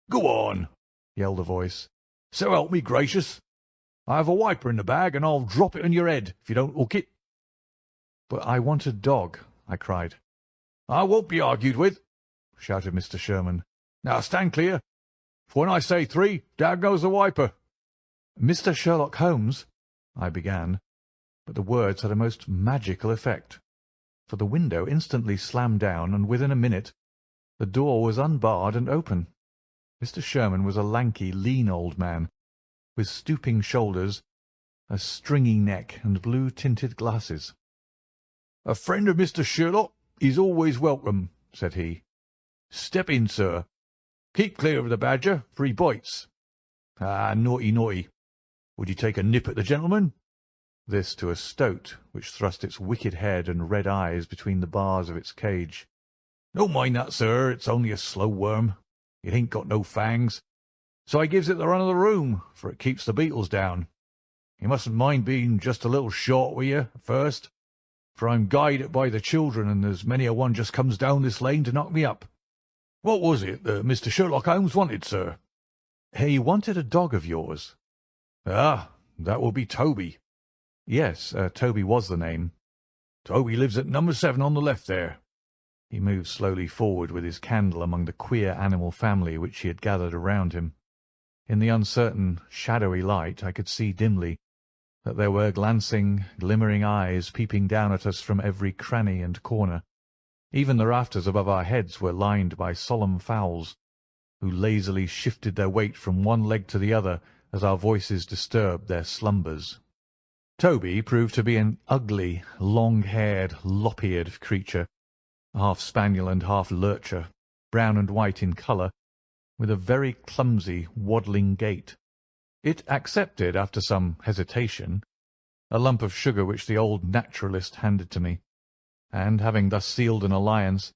"Go on," yelled a voice. "So help me gracious. I have a wiper in the bag, and I'll drop it on your head if you don't hook it." "But I want a dog," I cried. "I won't be argued with," shouted Mr. Sherman. "Now stand clear, for when I say 3, down goes the wiper." "Mr. Sherlock Holmes," I began, but the words had a most magical effect, for the window instantly slammed down, and within a minute the door was unbarred and open. Mr. Sherman was a lanky, lean old man, with stooping shoulders, a stringy neck, and blue-tinted glasses. "A friend of Mr. Sherlock is always welcome," said he. "Step in, sir. Keep clear of the badger, for he bites. Ah, naughty, naughty. Would you take a nip at the gentleman?" This to a stoat, which thrust its wicked head and red eyes between the bars of its cage. "Don't mind that, sir. It's only a slow worm. It ain't got no fangs. So I gives it the run of the room, for it keeps the beetles down. You mustn't mind being just a little short with you at first, for I'm guided by the children, and there's many a one just comes down this lane to knock me up. What was it that Mr. Sherlock Holmes wanted, sir?" "He wanted a dog of yours." "Ah, that will be Toby." "Yes, Toby was the name." "Toby lives at number 7 on the left there." He moved slowly forward with his candle among the queer animal family which he had gathered around him. In the uncertain, shadowy light I could see dimly that there were glancing, glimmering eyes peeping down at us from every cranny and corner. Even the rafters above our heads were lined by solemn fowls, who lazily shifted their weight from one leg to the other as our voices disturbed their slumbers. Toby proved to be an ugly, long-haired, lop-eared creature, half spaniel and half lurcher, brown and white in colour, with a very clumsy, waddling gait. It accepted, after some hesitation, a lump of sugar which the old naturalist handed to me, and, having thus sealed an alliance,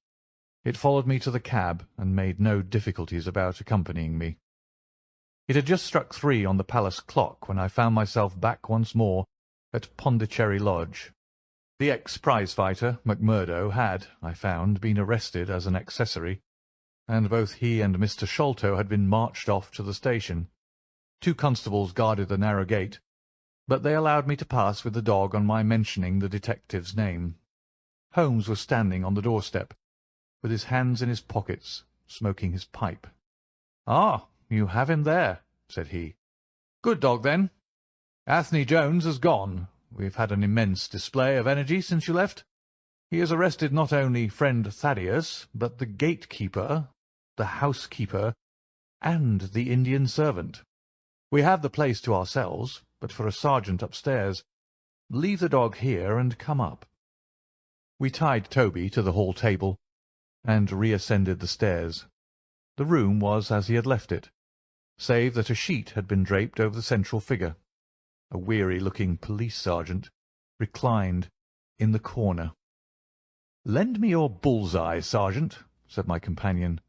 it followed me to the cab and made no difficulties about accompanying me. It had just struck 3 on the palace clock when I found myself back once more at Pondicherry Lodge. The ex-prize-fighter, Macmurdo, had, I found, been arrested as an accessory, and both he and Mr. Sholto had been marched off to the station. 2 constables guarded the narrow gate, but they allowed me to pass with the dog on my mentioning the detective's name. Holmes was standing on the doorstep, with his hands in his pockets, smoking his pipe. "Ah, you have him there," said he. "Good dog, then. Anthony Jones has gone. We've had an immense display of energy since you left. He has arrested not only friend Thaddeus, but the gatekeeper, the housekeeper, and the Indian servant. We have the place to ourselves, but for a sergeant upstairs. Leave the dog here and come up." We tied Toby to the hall table, and reascended the stairs. The room was as he had left it, save that a sheet had been draped over the central figure. A weary-looking police sergeant reclined in the corner. "Lend me your bull's-eye, sergeant," said my companion.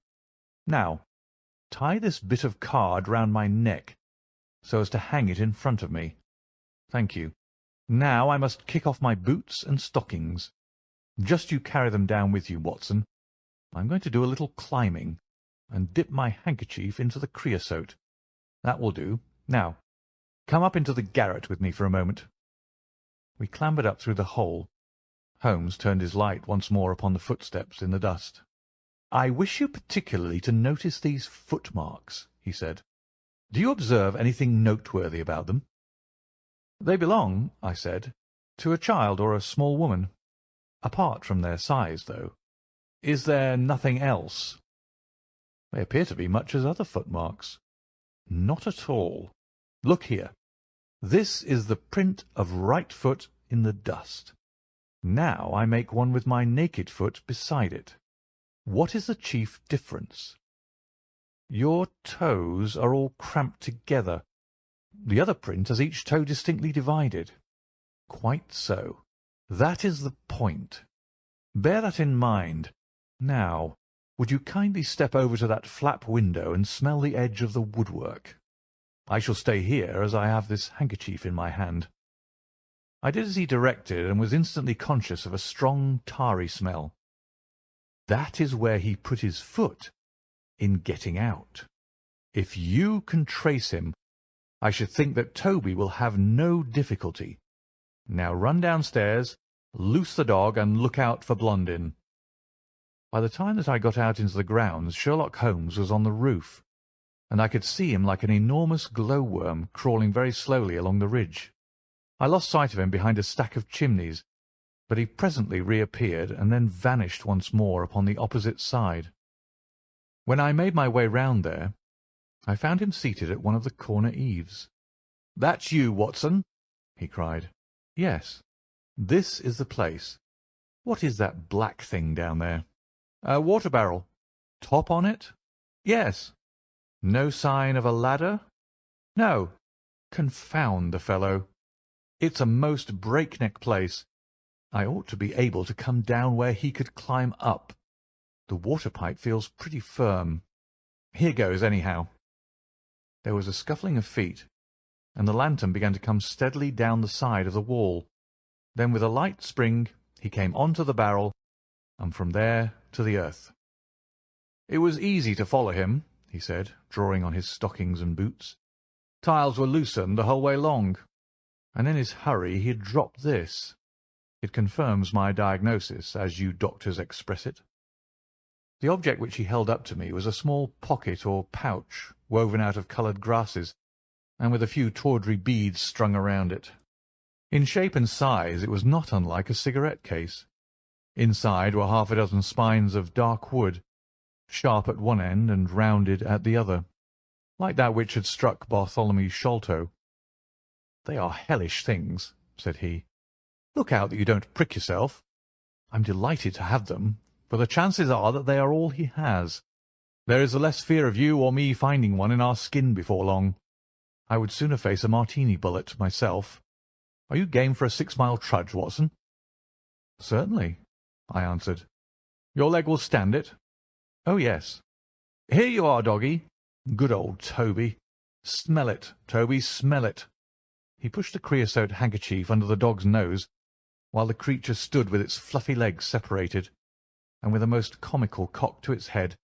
"Now, tie this bit of card round my neck, so as to hang it in front of me. Thank you. Now I must kick off my boots and stockings. Just you carry them down with you, Watson. I'm going to do a little climbing, and dip my handkerchief into the creosote. That will do. Now, come up into the garret with me for a moment." We clambered up through the hole. Holmes turned his light once more upon the footsteps in the dust. "I wish you particularly to notice these footmarks," he said. "Do you observe anything noteworthy about them?" "They belong," I said, "to a child or a small woman. Apart from their size, though. Is there nothing else?" "They appear to be much as other footmarks." "Not at all. Look here. This is the print of right foot in the dust. Now I make one with my naked foot beside it. What is the chief difference? Your toes are all cramped together. The other print has each toe distinctly divided." "Quite so. That is the point. Bear that in mind. Now, would you kindly step over to that flap window and smell the edge of the woodwork? I shall stay here, as I have this handkerchief in my hand." I did as he directed, and was instantly conscious of a strong tarry smell. That is where he put his foot in getting out. If you can trace him, I should think that Toby will have no difficulty. Now run downstairs, loose the dog, and look out for Blondin." By the time that I got out into the grounds, Sherlock Holmes was on the roof, and I could see him like an enormous glow-worm crawling very slowly along the ridge. I lost sight of him behind a stack of chimneys, but he presently reappeared and then vanished once more upon the opposite side. When I made my way round there, I found him seated at one of the corner eaves. "That's you, Watson," he cried. "Yes, this is the place. What is that black thing down there?" "A water barrel." "Top on it?" "Yes." No sign of a ladder? No. Confound the fellow. It's a most breakneck place. I ought to be able to come down where he could climb up. The water pipe feels pretty firm. Here goes, anyhow." There was a scuffling of feet, and the lantern began to come steadily down the side of the wall. Then with a light spring he came on to the barrel, and from there to the earth. "It was easy to follow him," he said, drawing on his stockings and boots. "Tiles were loosened the whole way along, and in his hurry he had dropped this. It confirms my diagnosis, as you doctors express it." The object which he held up to me was a small pocket or pouch woven out of coloured grasses, and with a few tawdry beads strung around it. In shape and size it was not unlike a cigarette case. Inside were half a dozen spines of dark wood, sharp at one end and rounded at the other, like that which had struck Bartholomew Sholto. "They are hellish things," said he. "Look out that you don't prick yourself. I'm delighted to have them, for the chances are that they are all he has. There is the less fear of you or me finding one in our skin before long. I would sooner face a martini bullet myself. Are you game for a 6-mile trudge, Watson?" "Certainly," I answered. "Your leg will stand it?" "Oh, yes." "Here you are, doggy. Good old Toby. Smell it, Toby, smell it." He pushed a creosote handkerchief under the dog's nose, while the creature stood with its fluffy legs separated, and with a most comical cock to its head,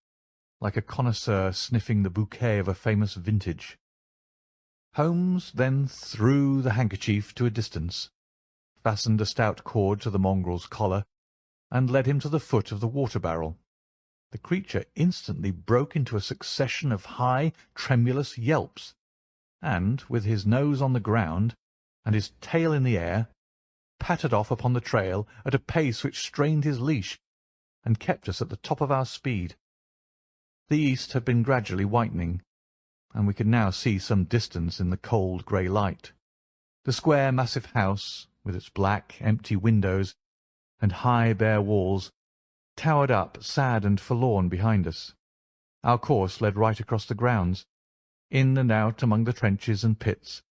like a connoisseur sniffing the bouquet of a famous vintage. Holmes then threw the handkerchief to a distance, fastened a stout cord to the mongrel's collar, and led him to the foot of the water-barrel. The creature instantly broke into a succession of high, tremulous yelps, and, with his nose on the ground and his tail in the air, pattered off upon the trail at a pace which strained his leash, and kept us at the top of our speed. The east had been gradually whitening, and we could now see some distance in the cold grey light. The square massive house, with its black empty windows and high bare walls, towered up sad and forlorn behind us. Our course led right across the grounds, in and out among the trenches and pits,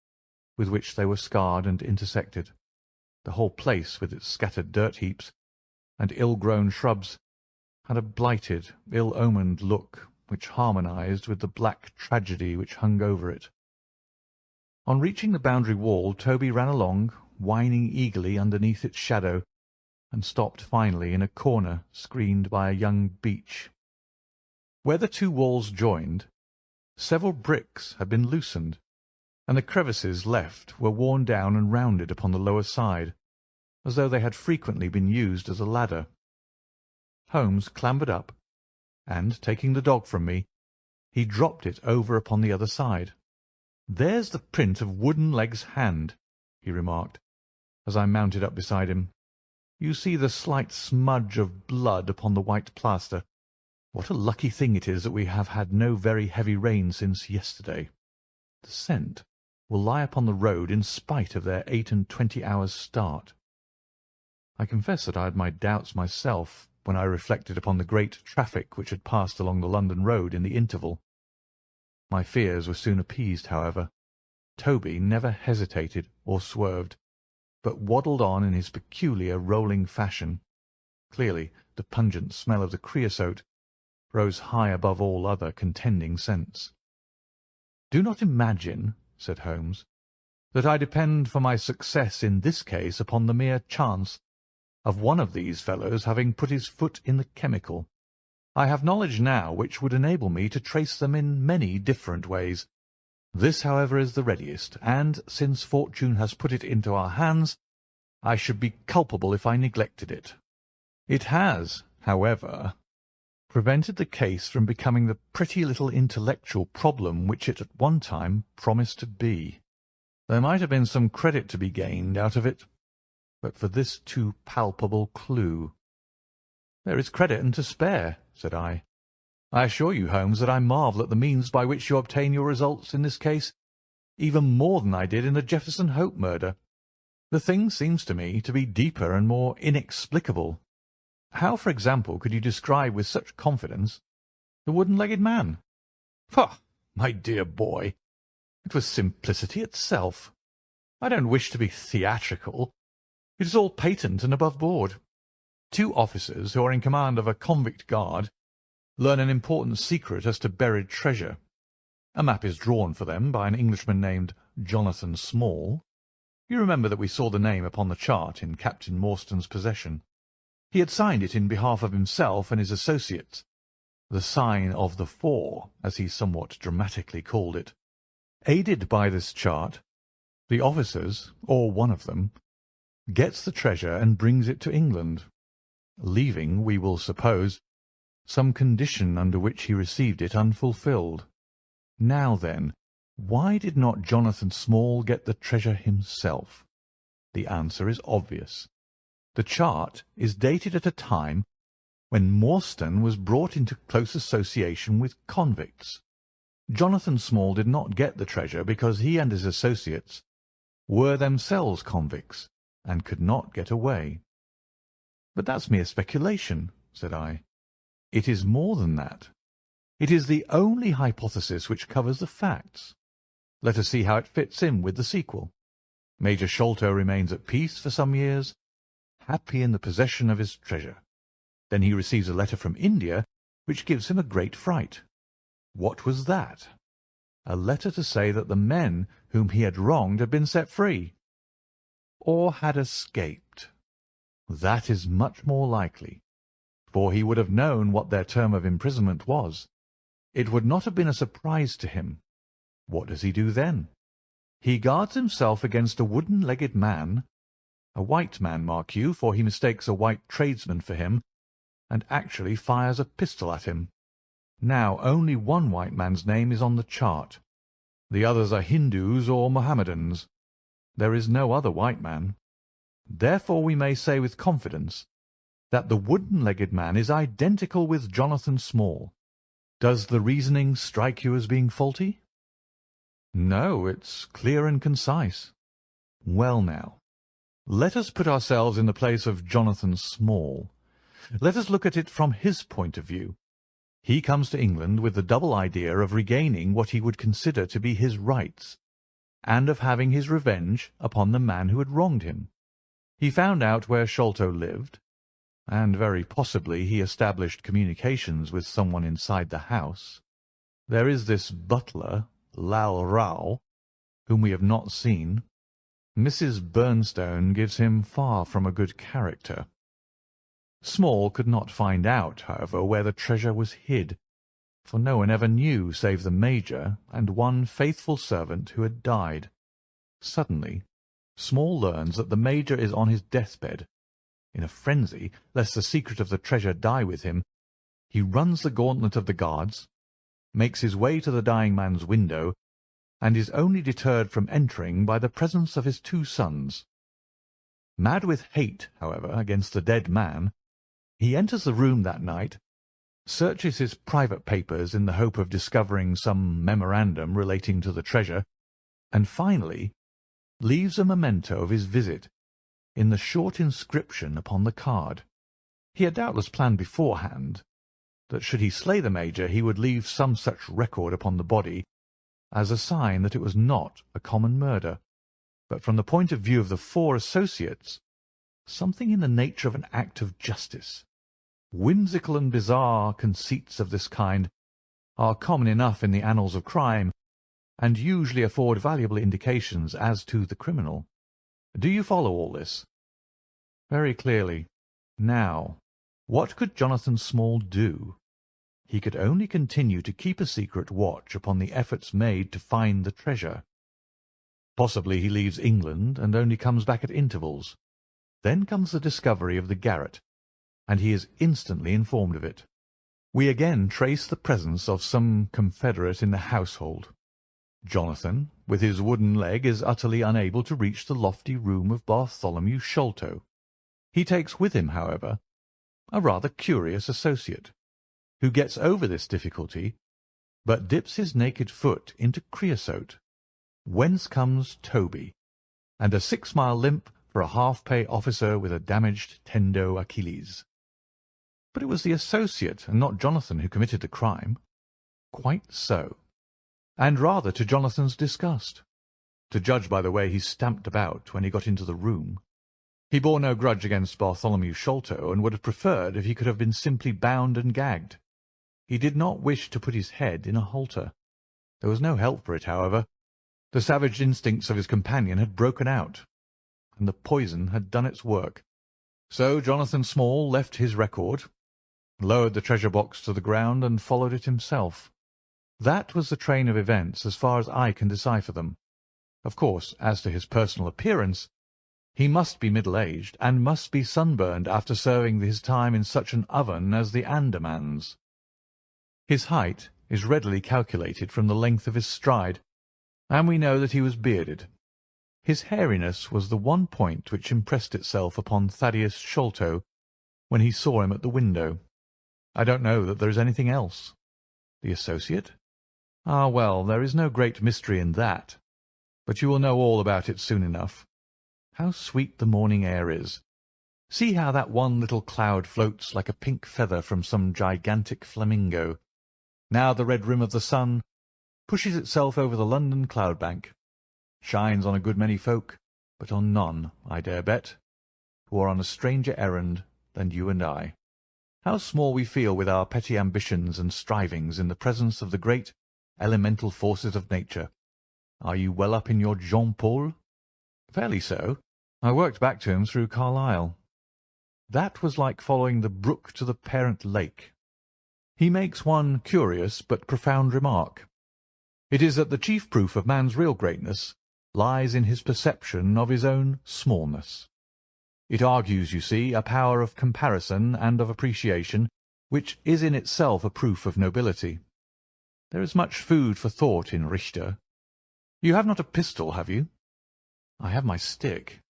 with which they were scarred and intersected. The whole place, with its scattered dirt heaps and ill-grown shrubs, had a blighted, ill-omened look which harmonized with the black tragedy which hung over it. On reaching the boundary wall, Toby ran along, whining eagerly underneath its shadow, and stopped finally in a corner screened by a young beech. Where the two walls joined, several bricks had been loosened, and the crevices left were worn down and rounded upon the lower side, as though they had frequently been used as a ladder. Holmes clambered up, and, taking the dog from me, he dropped it over upon the other side. "There's the print of Wooden-leg's hand," he remarked, as I mounted up beside him. "You see the slight smudge of blood upon the white plaster. What a lucky thing it is that we have had no very heavy rain since yesterday. The scent will lie upon the road in spite of their 28 hours' start." I confess that I had my doubts myself when I reflected upon the great traffic which had passed along the London road in the interval. My fears were soon appeased, however. Toby never hesitated or swerved, but waddled on in his peculiar rolling fashion. Clearly the pungent smell of the creosote rose high above all other contending scents. "Do not imagine," said Holmes, "that I depend for my success in this case upon the mere chance of one of these fellows having put his foot in the chemical. I have knowledge now which would enable me to trace them in many different ways. This, however, is the readiest, and, since fortune has put it into our hands, I should be culpable if I neglected it. It has, however, prevented the case from becoming the pretty little intellectual problem which it at one time promised to be. There might have been some credit to be gained out of it, but for this too palpable clue." "There is credit and to spare," said I. "I assure you, Holmes, that I marvel at the means by which you obtain your results in this case, even more than I did in the Jefferson Hope murder. The thing seems to me to be deeper and more inexplicable. How, for example, could you describe with such confidence the wooden-legged man?" "Pah! My dear boy, It was simplicity itself. I don't wish to be theatrical. It is all patent and above board. Two officers who are in command of a convict guard learn an important secret as to buried treasure. A map is drawn for them by an Englishman named Jonathan Small. You remember that we saw the name upon the chart in Captain Morstan's possession. He had signed it in behalf of himself and his associates, the sign of the four, as he somewhat dramatically called it. Aided by this chart, the officers, or one of them, gets the treasure and brings it to England, leaving, we will suppose, some condition under which he received it unfulfilled. Now then, why did not Jonathan Small get the treasure himself? The answer is obvious. The chart is dated at a time when Morstan was brought into close association with convicts. Jonathan Small did not get the treasure because he and his associates were themselves convicts and could not get away. "But that's mere speculation," said I. "It is more than that. It is the only hypothesis which covers the facts. Let us see how it fits in with the sequel. Major Sholto remains at peace for some years, happy in the possession of his treasure. Then he receives a letter from India which gives him a great fright. What was that? A letter to say that the men whom he had wronged had been set free, or had escaped. That is much more likely, for he would have known what their term of imprisonment was. It would not have been a surprise to him. What does he do then? He guards himself against a wooden-legged man, a white man, mark you, for he mistakes a white tradesman for him, and actually fires a pistol at him. Now only one white man's name is on the chart. The others are Hindus or Mohammedans. There is no other white man. Therefore we may say with confidence that the wooden-legged man is identical with Jonathan Small. Does the reasoning strike you as being faulty? No, it's clear and concise. Well now, let us put ourselves in the place of Jonathan Small. Let us look at it from his point of view. He comes to England with the double idea of regaining what he would consider to be his rights, and of having his revenge upon the man who had wronged him. He found out where Sholto lived, and very possibly he established communications with someone inside the house. There is this butler, Lal Rao, whom we have not seen. Mrs. Bernstone gives him far from a good character. Small could not find out, however, where the treasure was hid, for no one ever knew save the Major and one faithful servant who had died. Suddenly, Small learns that the Major is on his deathbed. In a frenzy, lest the secret of the treasure die with him, he runs the gauntlet of the guards, makes his way to the dying man's window, and is only deterred from entering by the presence of his two sons. Mad with hate, however, against the dead man, he enters the room that night, searches his private papers in the hope of discovering some memorandum relating to the treasure, and finally leaves a memento of his visit in the short inscription upon the card. He had doubtless planned beforehand that should he slay the Major he would leave some such record upon the body as a sign that it was not a common murder, but from the point of view of the four associates, something in the nature of an act of justice. Whimsical and bizarre conceits of this kind are common enough in the annals of crime, and usually afford valuable indications as to the criminal. Do you follow all this? Very clearly. Now, what could Jonathan Small do? He could only continue to keep a secret watch upon the efforts made to find the treasure. Possibly he leaves England and only comes back at intervals. Then comes the discovery of the garret, and he is instantly informed of it. We again trace the presence of some confederate in the household. Jonathan, with his wooden leg, is utterly unable to reach the lofty room of Bartholomew Sholto. He takes with him, however, a rather curious associate, who gets over this difficulty, but dips his naked foot into creosote, whence comes Toby, and a 6-mile limp for a half-pay officer with a damaged tendo Achilles. But it was the associate and not Jonathan who committed the crime. Quite so. and rather to Jonathan's disgust, to judge by the way he stamped about when he got into the room. He bore no grudge against Bartholomew Sholto, and would have preferred if he could have been simply bound and gagged. He did not wish to put his head in a halter. There was no help for it, however. The savage instincts of his companion had broken out, and the poison had done its work. So Jonathan Small left his record, lowered the treasure-box to the ground, and followed it himself. That was the train of events as far as I can decipher them. Of course, as to his personal appearance, he must be middle-aged, and must be sunburned after serving his time in such an oven as the Andamans. His height is readily calculated from the length of his stride, and we know that he was bearded. His hairiness was the one point which impressed itself upon Thaddeus Sholto when he saw him at the window. I don't know that there is anything else. The associate? Ah, well, there is no great mystery in that, but you will know all about it soon enough. How sweet the morning air is! See how that one little cloud floats like a pink feather from some gigantic flamingo. Now the red rim of the sun pushes itself over the London cloud-bank, shines on a good many folk, but on none, I dare bet, who are on a stranger errand than you and I. How small we feel with our petty ambitions and strivings in the presence of the great elemental forces of nature. Are you well up in your Jean-Paul? Fairly so. I worked back to him through Carlyle. That was like following the brook to the parent lake. He makes one curious but profound remark. It is that the chief proof of man's real greatness lies in his perception of his own smallness. It argues, you see, a power of comparison and of appreciation, which is in itself a proof of nobility. There is much food for thought in Richter. You have not a pistol, have you? I have my stick.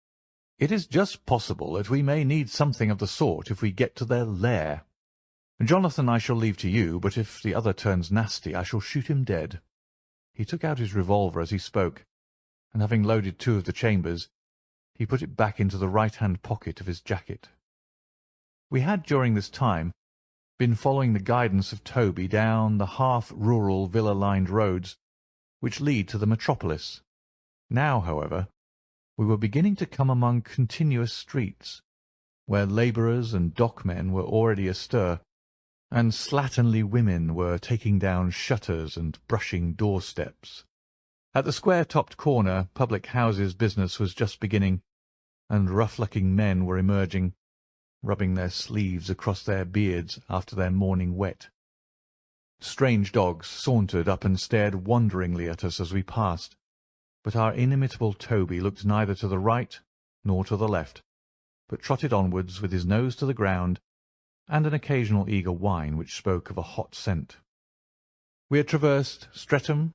It is just possible that we may need something of the sort if we get to their lair. Jonathan I shall leave to you, but if the other turns nasty I shall shoot him dead. He took out his revolver as he spoke, and having loaded 2 of the chambers, he put it back into the right-hand pocket of his jacket. We had during this time been following the guidance of Toby down the half-rural villa-lined roads which lead to the metropolis. Now, however, we were beginning to come among continuous streets, where labourers and dockmen were already astir, and slatternly women were taking down shutters and brushing doorsteps. At the square-topped corner public houses business was just beginning, and rough-looking men were emerging, rubbing their sleeves across their beards after their morning wet. Strange dogs sauntered up and stared wonderingly at us as we passed, but our inimitable Toby looked neither to the right nor to the left, but trotted onwards with his nose to the ground, and an occasional eager whine which spoke of a hot scent. We had traversed Streatham,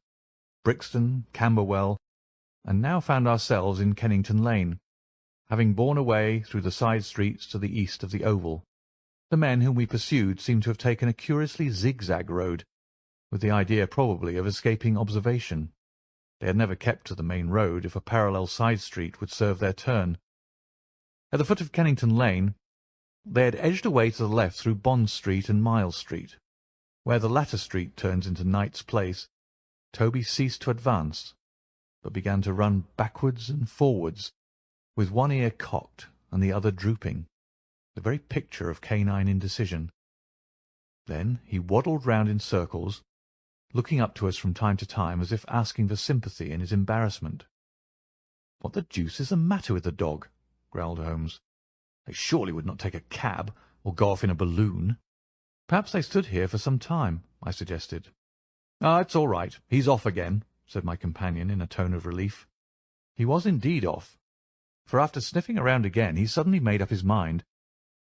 Brixton, Camberwell, and now found ourselves in Kennington Lane, having borne away through the side streets to the east of the Oval. The men whom we pursued seemed to have taken a curiously zigzag road, with the idea probably of escaping observation. They had never kept to the main road if a parallel side street would serve their turn. At the foot of Kennington Lane they had edged away to the left through Bond Street and Miles Street. Where the latter street turns into Knight's Place, Toby ceased to advance, but began to run backwards and forwards, with one ear cocked and the other drooping, the very picture of canine indecision. Then he waddled round in circles, looking up to us from time to time as if asking for sympathy in his embarrassment. "What the deuce is the matter with the dog?" growled Holmes. "They surely would not take a cab, or go off in a balloon." "Perhaps they stood here for some time," I suggested. "Ah, it's all right. He's off again," said my companion in a tone of relief. He was indeed off, for after sniffing around again he suddenly made up his mind,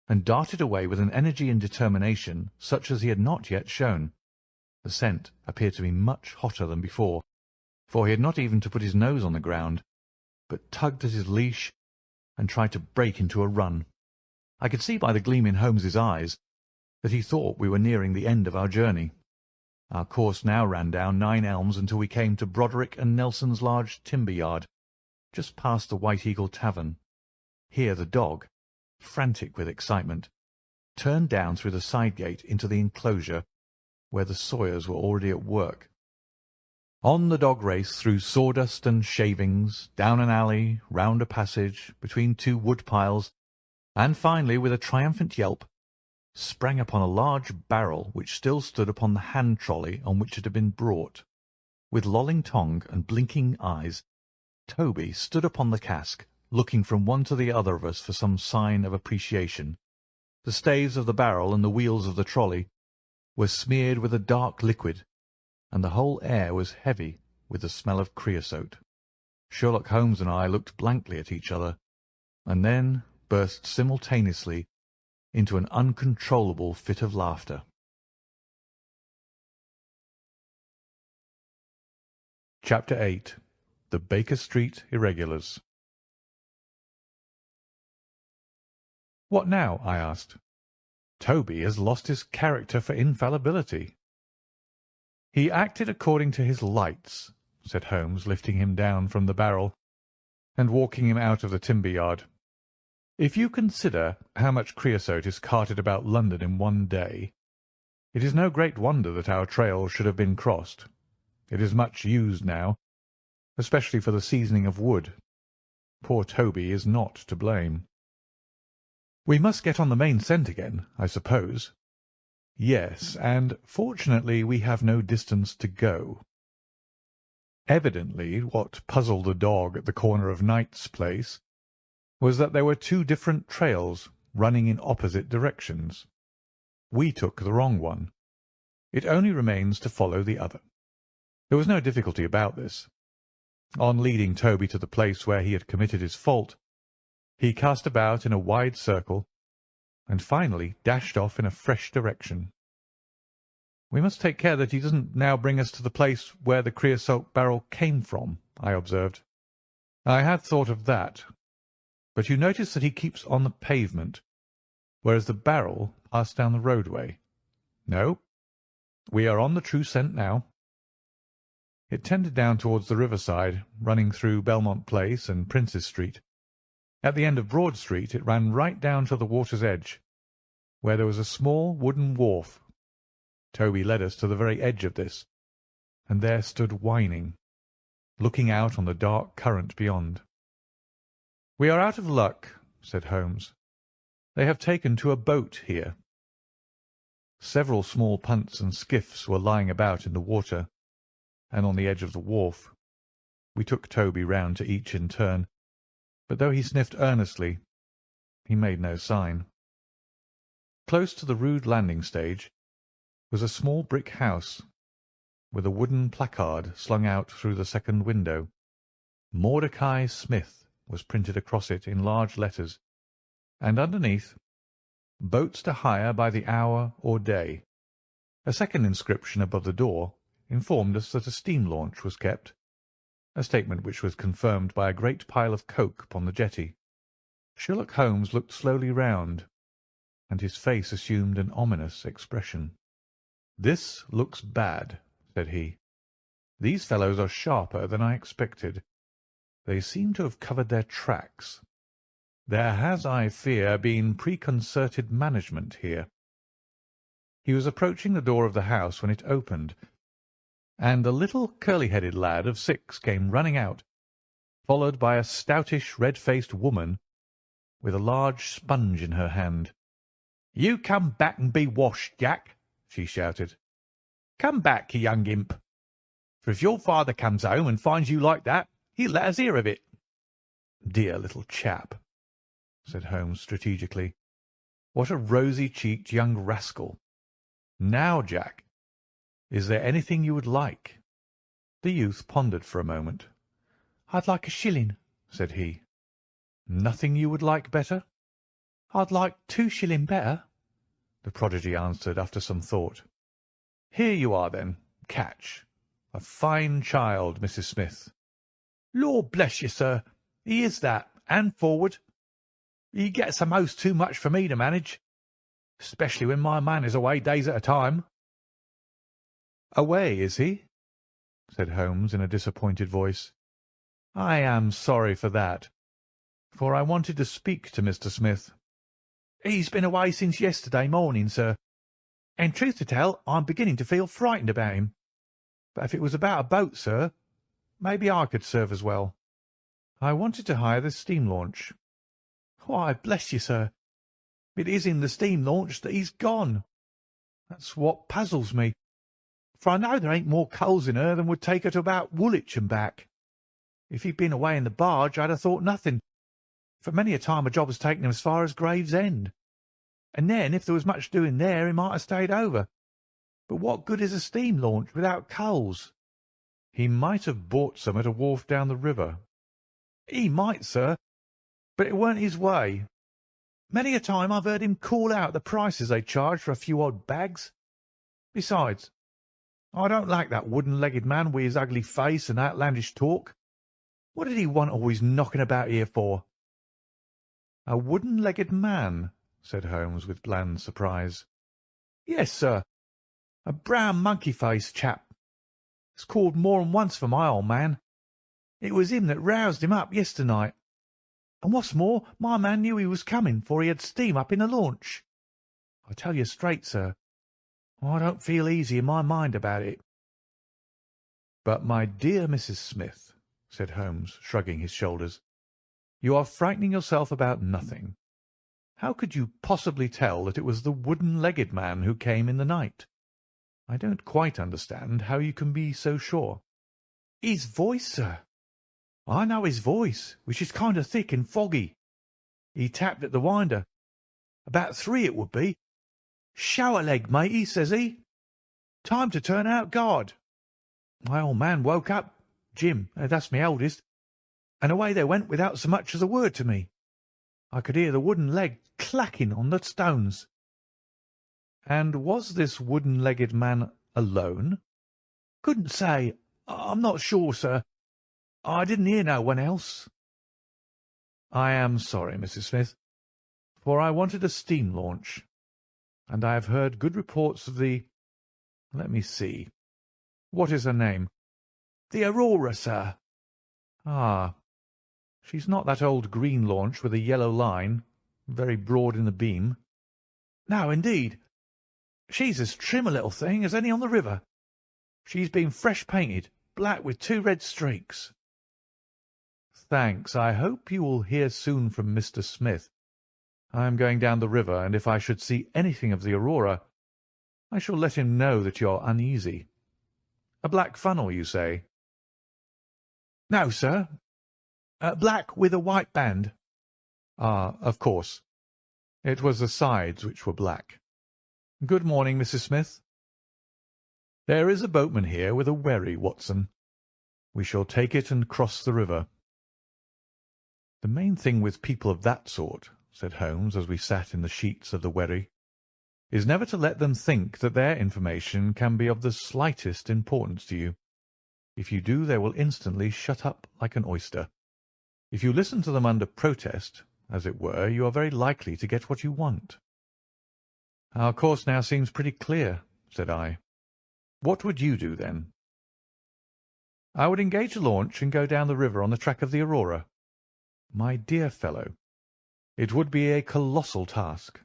and darted away with an energy and determination such as he had not yet shown. The scent appeared to be much hotter than before, for he had not even to put his nose on the ground, but tugged at his leash and tried to break into a run. I could see by the gleam in Holmes's eyes that he thought we were nearing the end of our journey. Our course now ran down 9 Elms until we came to Broderick and Nelson's large timber yard, just past the White Eagle Tavern. Here the dog, frantic with excitement, turned down through the side gate into the enclosure, where the sawyers were already at work. On the dog race through sawdust and shavings, down an alley, round a passage, between two wood piles, and finally, with a triumphant yelp, sprang upon a large barrel which still stood upon the hand trolley on which it had been brought. With lolling tongue and blinking eyes, Toby stood upon the cask, looking from one to the other of us for some sign of appreciation. The staves of the barrel and the wheels of the trolley were smeared with a dark liquid, and the whole air was heavy with the smell of creosote. Sherlock Holmes and I looked blankly at each other, and then burst simultaneously into an uncontrollable fit of laughter. Chapter 8. The Baker Street Irregulars. "What now?" I asked. "Toby has lost his character for infallibility." "He acted according to his lights," said Holmes, lifting him down from the barrel and walking him out of the timber yard. "If you consider how much creosote is carted about London in one day, it is no great wonder that our trail should have been crossed. It is much used now, especially for the seasoning of wood. Poor Toby is not to blame." "We must get on the main scent again, I suppose?" "Yes, and fortunately we have no distance to go." Evidently what puzzled the dog at the corner of Knight's Place was that there were two different trails running in opposite directions. We took the wrong one. It only remains to follow the other. There was no difficulty about this. On leading Toby to the place where he had committed his fault, he cast about in a wide circle, and finally dashed off in a fresh direction. "We must take care that he doesn't now bring us to the place where the creosote barrel came from," I observed. "I had thought of that, but you notice that he keeps on the pavement, whereas the barrel passed down the roadway. No, we are on the true scent now." It tended down towards the riverside, running through Belmont Place and Princes Street. At the end of Broad Street it ran right down to the water's edge, where there was a small wooden wharf. Toby led us to the very edge of this, and there stood whining, looking out on the dark current beyond. "We are out of luck," said Holmes. "They have taken to a boat here." Several small punts and skiffs were lying about in the water, and on the edge of the wharf. We took Toby round to each in turn, but though he sniffed earnestly, he made no sign. Close to the rude landing stage was a small brick house, with a wooden placard slung out through the second window. "Mordecai Smith" was printed across it in large letters, and underneath, "Boats to hire by the hour or day." A second inscription above the door informed us that a steam launch was kept, a statement which was confirmed by a great pile of coke upon the jetty. Sherlock Holmes looked slowly round, and his face assumed an ominous expression. "This looks bad," said he. "These fellows are sharper than I expected. They seem to have covered their tracks. There has, I fear, been preconcerted management here." He was approaching the door of the house when it opened, and a little curly-headed lad of 6 came running out, followed by a stoutish, red-faced woman with a large sponge in her hand. "You come back and be washed, Jack," she shouted. "Come back, you young imp, for if your father comes home and finds you like that, he'll let us hear of it." "Dear little chap," said Holmes strategically. "What a rosy-cheeked young rascal. Now, Jack, is there anything you would like?" The youth pondered for a moment. "I'd like a shilling," said he. "Nothing you would like better?" "I'd like 2 shilling better," the prodigy answered after some thought. "Here you are, then. Catch. A fine child, Mrs. Smith." "Lord bless you, sir, he is that, and forward. He gets a'most too much for me to manage, especially when my man is away days at a time." "Away, is he?" said Holmes in a disappointed voice. "I am sorry for that, for I wanted to speak to Mr. Smith." "He's been away since yesterday morning, sir, and truth to tell, I'm beginning to feel frightened about him. But if it was about a boat, sir, maybe I could serve as well. I wanted to hire the steam launch. Why, bless you, sir, it is in the steam launch that he's gone. That's what puzzles me, for I know there ain't more coals in her than would take her to about Woolwich and back. If he'd been away in the barge, I'd have thought nothing, for many a time a job has taken him as far as Gravesend. And then, if there was much doing there, he might have stayed over. But what good is a steam launch without coals? He might have bought some at a wharf down the river. He might, sir, but it weren't his way. Many a time I've heard him call out the prices they charge for a few odd bags. Besides, I don't like that wooden-legged man with his ugly face and outlandish talk. What did he want always knocking about here for? A wooden-legged man, said Holmes with bland surprise. Yes, sir, a brown monkey-faced chap. It's called more than once for my old man. It was him that roused him up yesternight. And what's more, my man knew he was coming, for he had steam up in the launch. I tell you straight, sir, I don't feel easy in my mind about it. But, my dear Mrs. Smith, said Holmes, shrugging his shoulders, you are frightening yourself about nothing. How could you possibly tell that it was the wooden-legged man who came in the night? I don't quite understand how you can be so sure. His voice, sir. I know his voice, which is kind of thick and foggy. He tapped at the winder. About 3 it would be. "Shower leg, matey," says he. "Time to turn out guard." My old man woke up, Jim, that's my eldest, and away they went without so much as a word to me. I could hear the wooden leg clacking on the stones. And was this wooden-legged man alone? Couldn't say. I'm not sure, sir. I didn't hear no one else. I am sorry, Mrs. Smith, for I wanted a steam launch, and I have heard good reports of the— let me see. What is her name? The Aurora, sir. Ah, she's not that old green launch with a yellow line, very broad in the beam. No, indeed. She's as trim a little thing as any on the river. She's been fresh painted, black with 2 red streaks. Thanks. I hope you will hear soon from Mr. Smith. I am going down the river, and if I should see anything of the Aurora, I shall let him know that you are uneasy. A black funnel, you say? No, sir. Black with a white band. Ah, of course. It was the sides which were black. Good morning, Mrs. Smith. There is a boatman here with a wherry, Watson. We shall take it and cross the river. The main thing with people of that sort, said Holmes as we sat in the sheets of the wherry, is never to let them think that their information can be of the slightest importance to you. If you do, they will instantly shut up like an oyster. If you listen to them under protest, as it were, you are very likely to get what you want. Our course now seems pretty clear, said I. What would you do, then? I would engage a launch and go down the river on the track of the Aurora. My dear fellow, it would be a colossal task.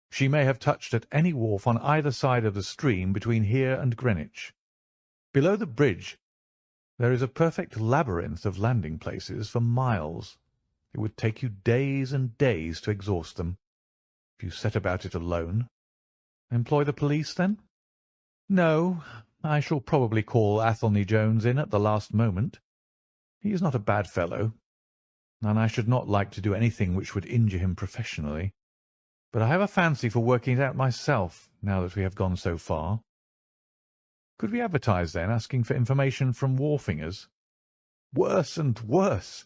She may have touched at any wharf on either side of the stream between here and Greenwich. Below the bridge there is a perfect labyrinth of landing-places for miles. It would take you days and days to exhaust them, if you set about it alone. Employ the police, then? No, I shall probably call Athelney Jones in at the last moment. He is not a bad fellow, and I should not like to do anything which would injure him professionally. But I have a fancy for working it out myself, now that we have gone so far. Could we advertise, then, asking for information from wharfingers? Worse and worse.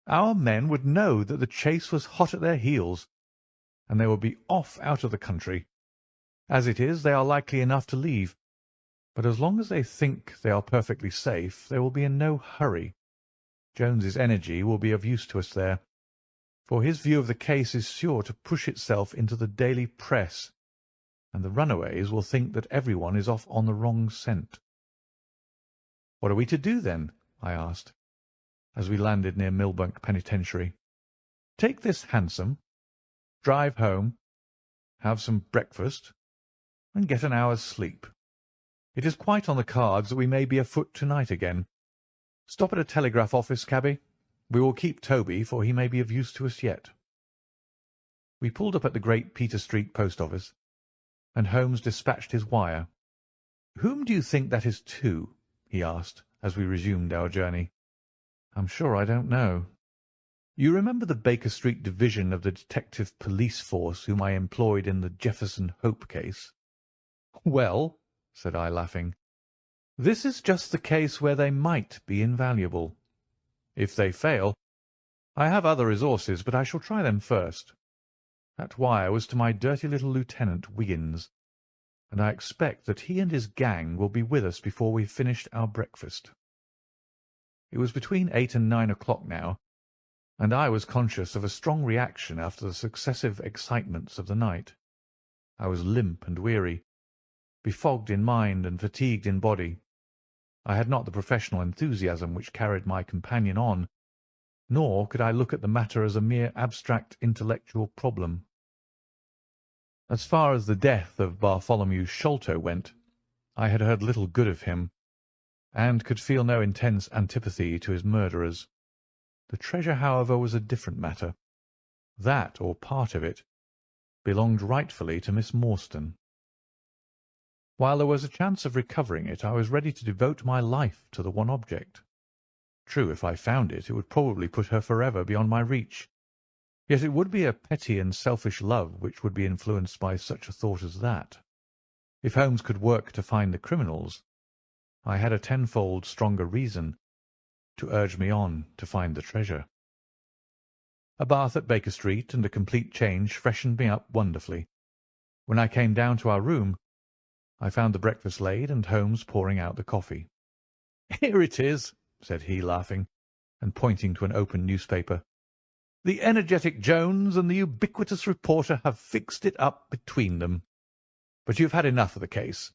Our men would know that the chase was hot at their heels, and they would be off out of the country. As it is, they are likely enough to leave, but as long as they think they are perfectly safe, they will be in no hurry. Jones's energy will be of use to us there, for his view of the case is sure to push itself into the daily press, and the runaways will think that everyone is off on the wrong scent. What are we to do, then? I asked, as we landed near Millbank Penitentiary. Take this hansom, drive home, have some breakfast, and get an hour's sleep. It is quite on the cards that we may be afoot to-night again. Stop at a telegraph office, cabby. We will keep Toby, for he may be of use to us yet." We pulled up at the Great Peter Street post office, and Holmes dispatched his wire. "Whom do you think that is to?" he asked, as we resumed our journey. "I'm sure I don't know." "You remember the Baker Street division of the detective police force whom I employed in the Jefferson Hope case?" "Well," said I, laughing, "this is just the case where they might be invaluable. If they fail, I have other resources, but I shall try them first. That wire was to my dirty little Lieutenant Wiggins, and I expect that he and his gang will be with us before we've finished our breakfast." It was between 8 and 9 o'clock now, and I was conscious of a strong reaction after the successive excitements of the night. I was limp and weary, befogged in mind and fatigued in body. I had not the professional enthusiasm which carried my companion on, nor could I look at the matter as a mere abstract intellectual problem. As far as the death of Bartholomew Sholto went, I had heard little good of him, and could feel no intense antipathy to his murderers. The treasure, however, was a different matter. That, or part of it, belonged rightfully to Miss Morstan. While there was a chance of recovering it, I was ready to devote my life to the one object. True, if I found it, it would probably put her forever beyond my reach. Yet it would be a petty and selfish love which would be influenced by such a thought as that. If Holmes could work to find the criminals, I had a tenfold stronger reason to urge me on to find the treasure. A bath at Baker Street and a complete change freshened me up wonderfully. When I came down to our room, I found the breakfast laid and Holmes pouring out the coffee. "Here it is," said he, laughing, and pointing to an open newspaper. "The energetic Jones and the ubiquitous reporter have fixed it up between them. But you've had enough of the case.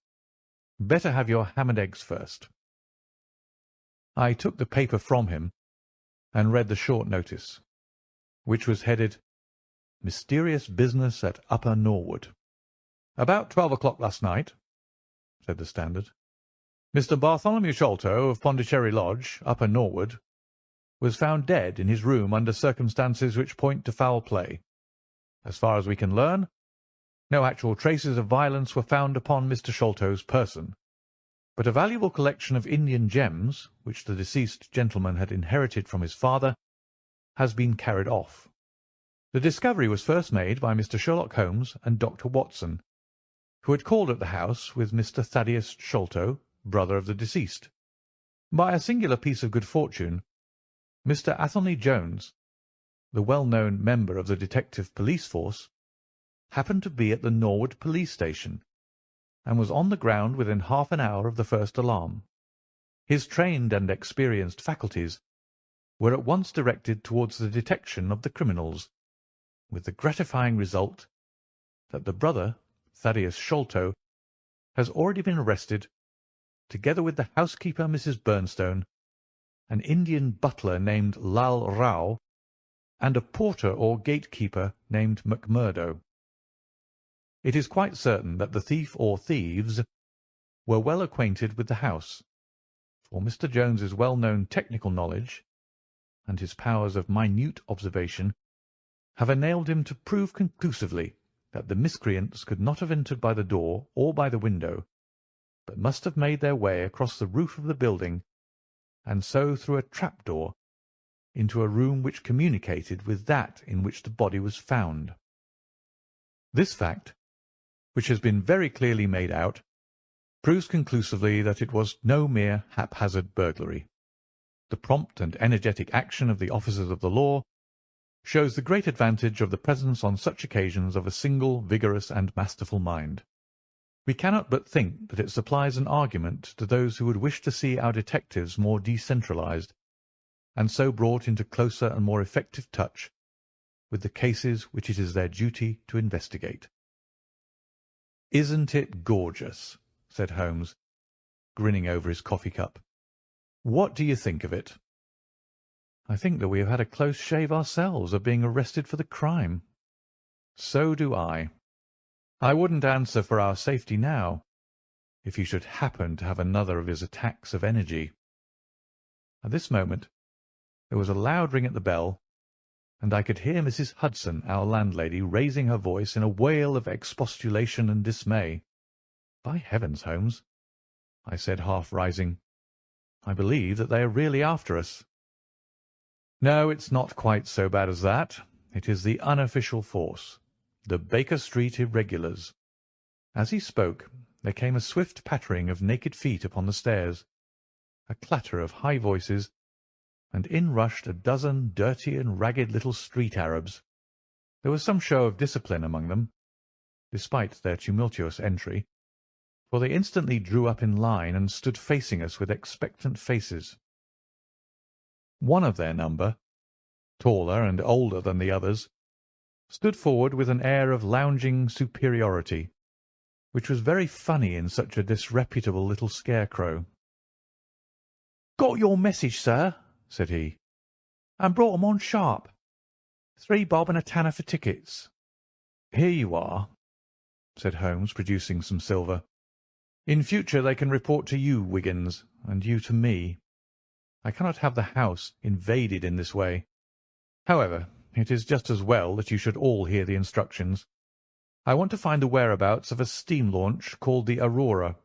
Better have your ham and eggs first." I took the paper from him and read the short notice, which was headed, "Mysterious business at Upper Norwood." "About 12 o'clock last night," said the Standard, "Mr. Bartholomew Sholto of Pondicherry Lodge, Upper Norwood, was found dead in his room under circumstances which point to foul play. As far as we can learn, no actual traces of violence were found upon Mr. Sholto's person, but a valuable collection of Indian gems, which the deceased gentleman had inherited from his father, has been carried off. The discovery was first made by Mr. Sherlock Holmes and Dr. Watson, who had called at the house with Mr. Thaddeus Sholto, brother of the deceased. By a singular piece of good fortune, Mr. Athelney Jones, the well-known member of the detective police force, happened to be at the Norwood police station, and was on the ground within half an hour of the first alarm. His trained and experienced faculties were at once directed towards the detection of the criminals, with the gratifying result that the brother, Thaddeus Sholto, has already been arrested, together with the housekeeper, Mrs. Bernstone, an Indian butler named Lal Rao, and a porter or gatekeeper named McMurdo. It is quite certain that the thief or thieves were well acquainted with the house, for Mr. Jones's well-known technical knowledge and his powers of minute observation have enabled him to prove conclusively that the miscreants could not have entered by the door or by the window, but must have made their way across the roof of the building, and so through a trap-door into a room which communicated with that in which the body was found. This fact, which has been very clearly made out, proves conclusively that it was no mere haphazard burglary. The prompt and energetic action of the officers of the law shows the great advantage of the presence on such occasions of a single, vigorous, and masterful mind. We cannot but think that it supplies an argument to those who would wish to see our detectives more decentralized, and so brought into closer and more effective touch with the cases which it is their duty to investigate. "Isn't it gorgeous?" said Holmes, grinning over his coffee cup. "What do you think of it?" "I think that we have had a close shave ourselves of being arrested for the crime." "So do I. I wouldn't answer for our safety now. if he should happen to have another of his attacks of energy. At this moment there was a loud ring at the bell, and I could hear Mrs. Hudson, our landlady, raising her voice in a wail of expostulation and dismay. "By heavens, Holmes," I said, half rising, "I believe that they are really after us." "No, it's not quite so bad as that. It is the unofficial force, the Baker Street Irregulars." As he spoke, there came a swift pattering of naked feet upon the stairs, a clatter of high voices, and in rushed a dozen dirty and ragged little street Arabs. There was some show of discipline among them, despite their tumultuous entry, for they instantly drew up in line and stood facing us with expectant faces. One of their number, taller and older than the others, stood forward with an air of lounging superiority, which was very funny in such a disreputable little scarecrow. "Got your message, sir," said he, "and brought 'em on sharp. 3 bob and a tanner for tickets." "Here you are," said Holmes, producing some silver. "In future they can report to you, Wiggins, and you to me. I cannot have the house invaded in this way. However, it is just as well that you should all hear the instructions. I want to find the whereabouts of a steam launch called the Aurora.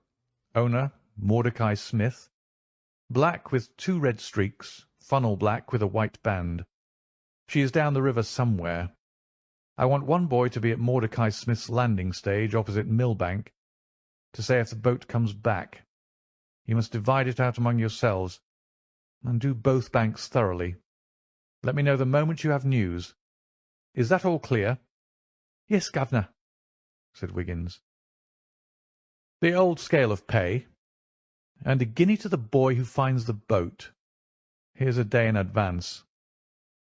Owner, Mordecai Smith. Black with 2 red streaks, funnel black with a white band. She is down the river somewhere. I want one boy to be at Mordecai Smith's landing stage opposite Millbank, to say if the boat comes back. You must divide it out among yourselves, and do both banks thoroughly. Let me know the moment you have news. Is that all clear?" "Yes, governor," said Wiggins. "The old scale of pay, and a guinea to the boy who finds the boat. Here's a day in advance.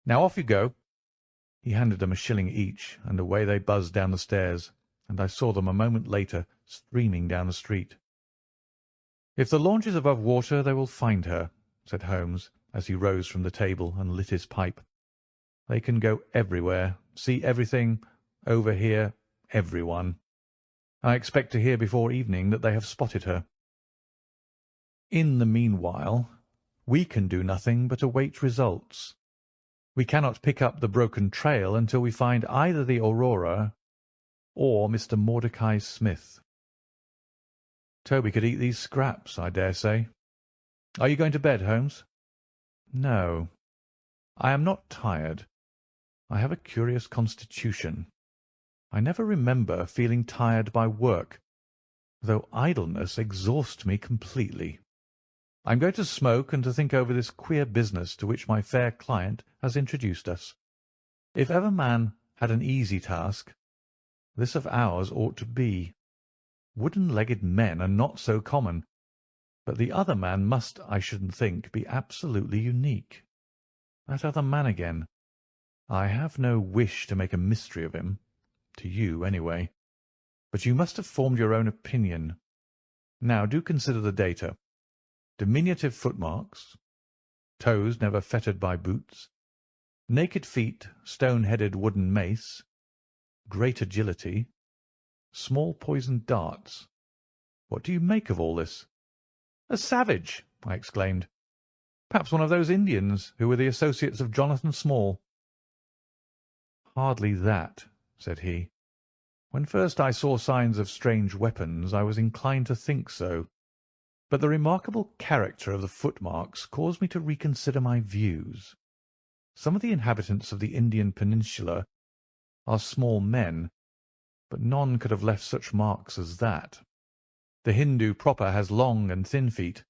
Now off you go." He handed them a shilling each, and away they buzzed down the stairs, and I saw them a moment later streaming down the street. "If the launch is above water they will find her," said Holmes, as he rose from the table and lit his pipe. "They can go everywhere, see everything, overhear everyone. I expect to hear before evening that they have spotted her. In the meanwhile, we can do nothing but await results. We cannot pick up the broken trail until we find either the Aurora or Mr. Mordecai Smith. Toby could eat these scraps, I dare say. Are you going to bed, Holmes?" "No, I am not tired. I have a curious constitution. I never remember feeling tired by work, though idleness exhausts me completely. I'm going to smoke and to think over this queer business to which my fair client has introduced us. If ever man had an easy task, this of ours ought to be. Wooden-legged men are not so common, but the other man must, I shouldn't think, be absolutely unique. That other man again. I have no wish to make a mystery of him, to you anyway, but you must have formed your own opinion. Now do consider the data. Diminutive footmarks, toes never fettered by boots, naked feet, stone-headed wooden mace, great agility, small poisoned darts. What do you make of all this?" "A savage!" I exclaimed. "Perhaps one of those Indians who were the associates of Jonathan Small." "Hardly that," said he. "When first I saw signs of strange weapons I was inclined to think so, but the remarkable character of the footmarks caused me to reconsider my views. Some of the inhabitants of the Indian Peninsula are small men, but none could have left such marks as that. The Hindu proper has long and thin feet.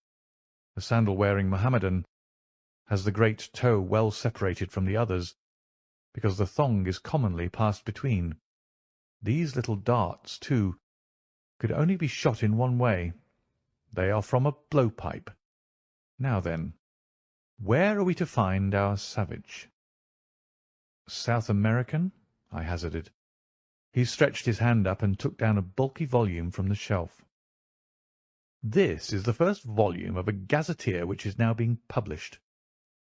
The sandal-wearing Mohammedan has the great toe well separated from the others, because the thong is commonly passed between. These little darts, too, could only be shot in one way. They are from a blowpipe. Now then, where are we to find our savage?" "South American?" I hazarded. He stretched his hand up and took down a bulky volume from the shelf. "This is the first volume of a gazetteer which is now being published.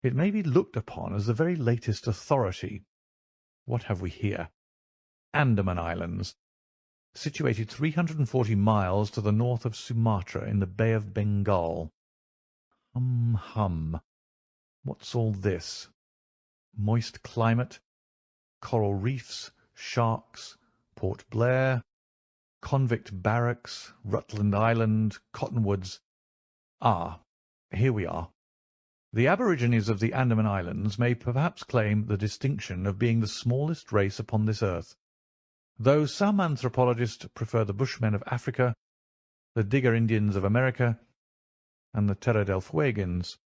It may be looked upon as the very latest authority. What have we here? Andaman Islands. situated 340 miles to the north of Sumatra in the Bay of Bengal. Hum. What's all this? Moist climate, coral reefs, sharks, Port Blair, convict barracks, Rutland Island, cottonwoods. Ah, here we are. The aborigines of the Andaman Islands may perhaps claim the distinction of being the smallest race upon this earth, though some anthropologists prefer the Bushmen of Africa, the Digger Indians of America, and the Terra del Fuegans.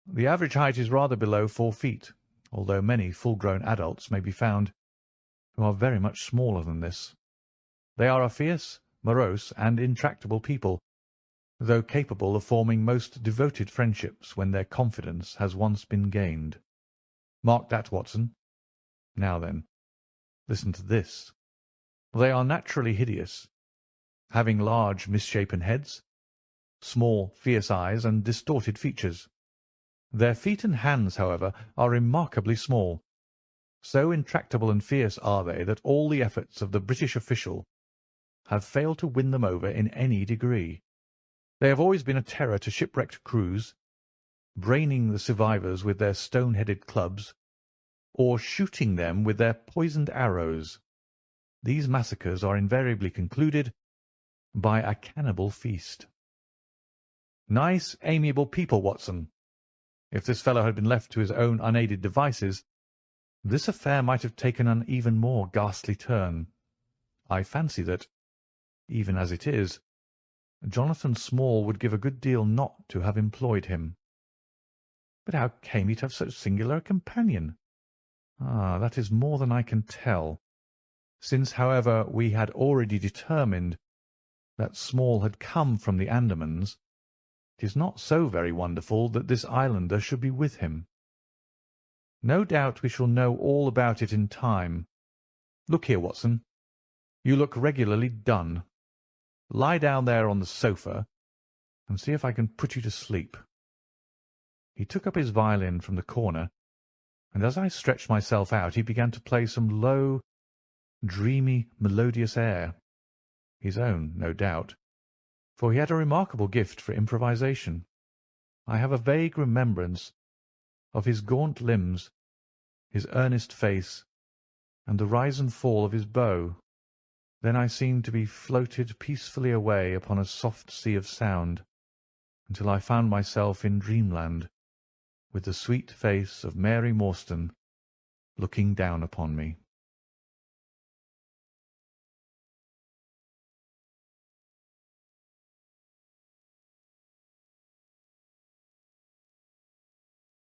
The average height is rather below 4 feet, although many full-grown adults may be found who are very much smaller than this. They are a fierce, morose, and intractable people, though capable of forming most devoted friendships when their confidence has once been gained. Mark that, Watson. Now then, listen to this. They are naturally hideous, having large misshapen heads, small fierce eyes, and distorted features. Their feet and hands, however, are remarkably small. So intractable and fierce are they that all the efforts of the British official have failed to win them over in any degree. They have always been a terror to shipwrecked crews, braining the survivors with their stone-headed clubs, or shooting them with their poisoned arrows. These massacres are invariably concluded by a cannibal feast. Nice, amiable people, Watson. If this fellow had been left to his own unaided devices, this affair might have taken an even more ghastly turn. I fancy that, even as it is, Jonathan Small would give a good deal not to have employed him. But how came he to have so singular a companion? Ah, that is more than I can tell. Since, however, we had already determined that Small had come from the Andamans, it is not so very wonderful that this islander should be with him. No doubt we shall know all about it in time. Look here, Watson. You look regularly done. Lie down there on the sofa and see if I can put you to sleep. He took up his violin from the corner, and as I stretched myself out he began to play some low, dreamy, melodious air, his own, no doubt, for he had a remarkable gift for improvisation. I have a vague remembrance of his gaunt limbs, his earnest face, and the rise and fall of his bow. Then I seemed to be floated peacefully away upon a soft sea of sound, until I found myself in dreamland, with the sweet face of Mary Morstan looking down upon me.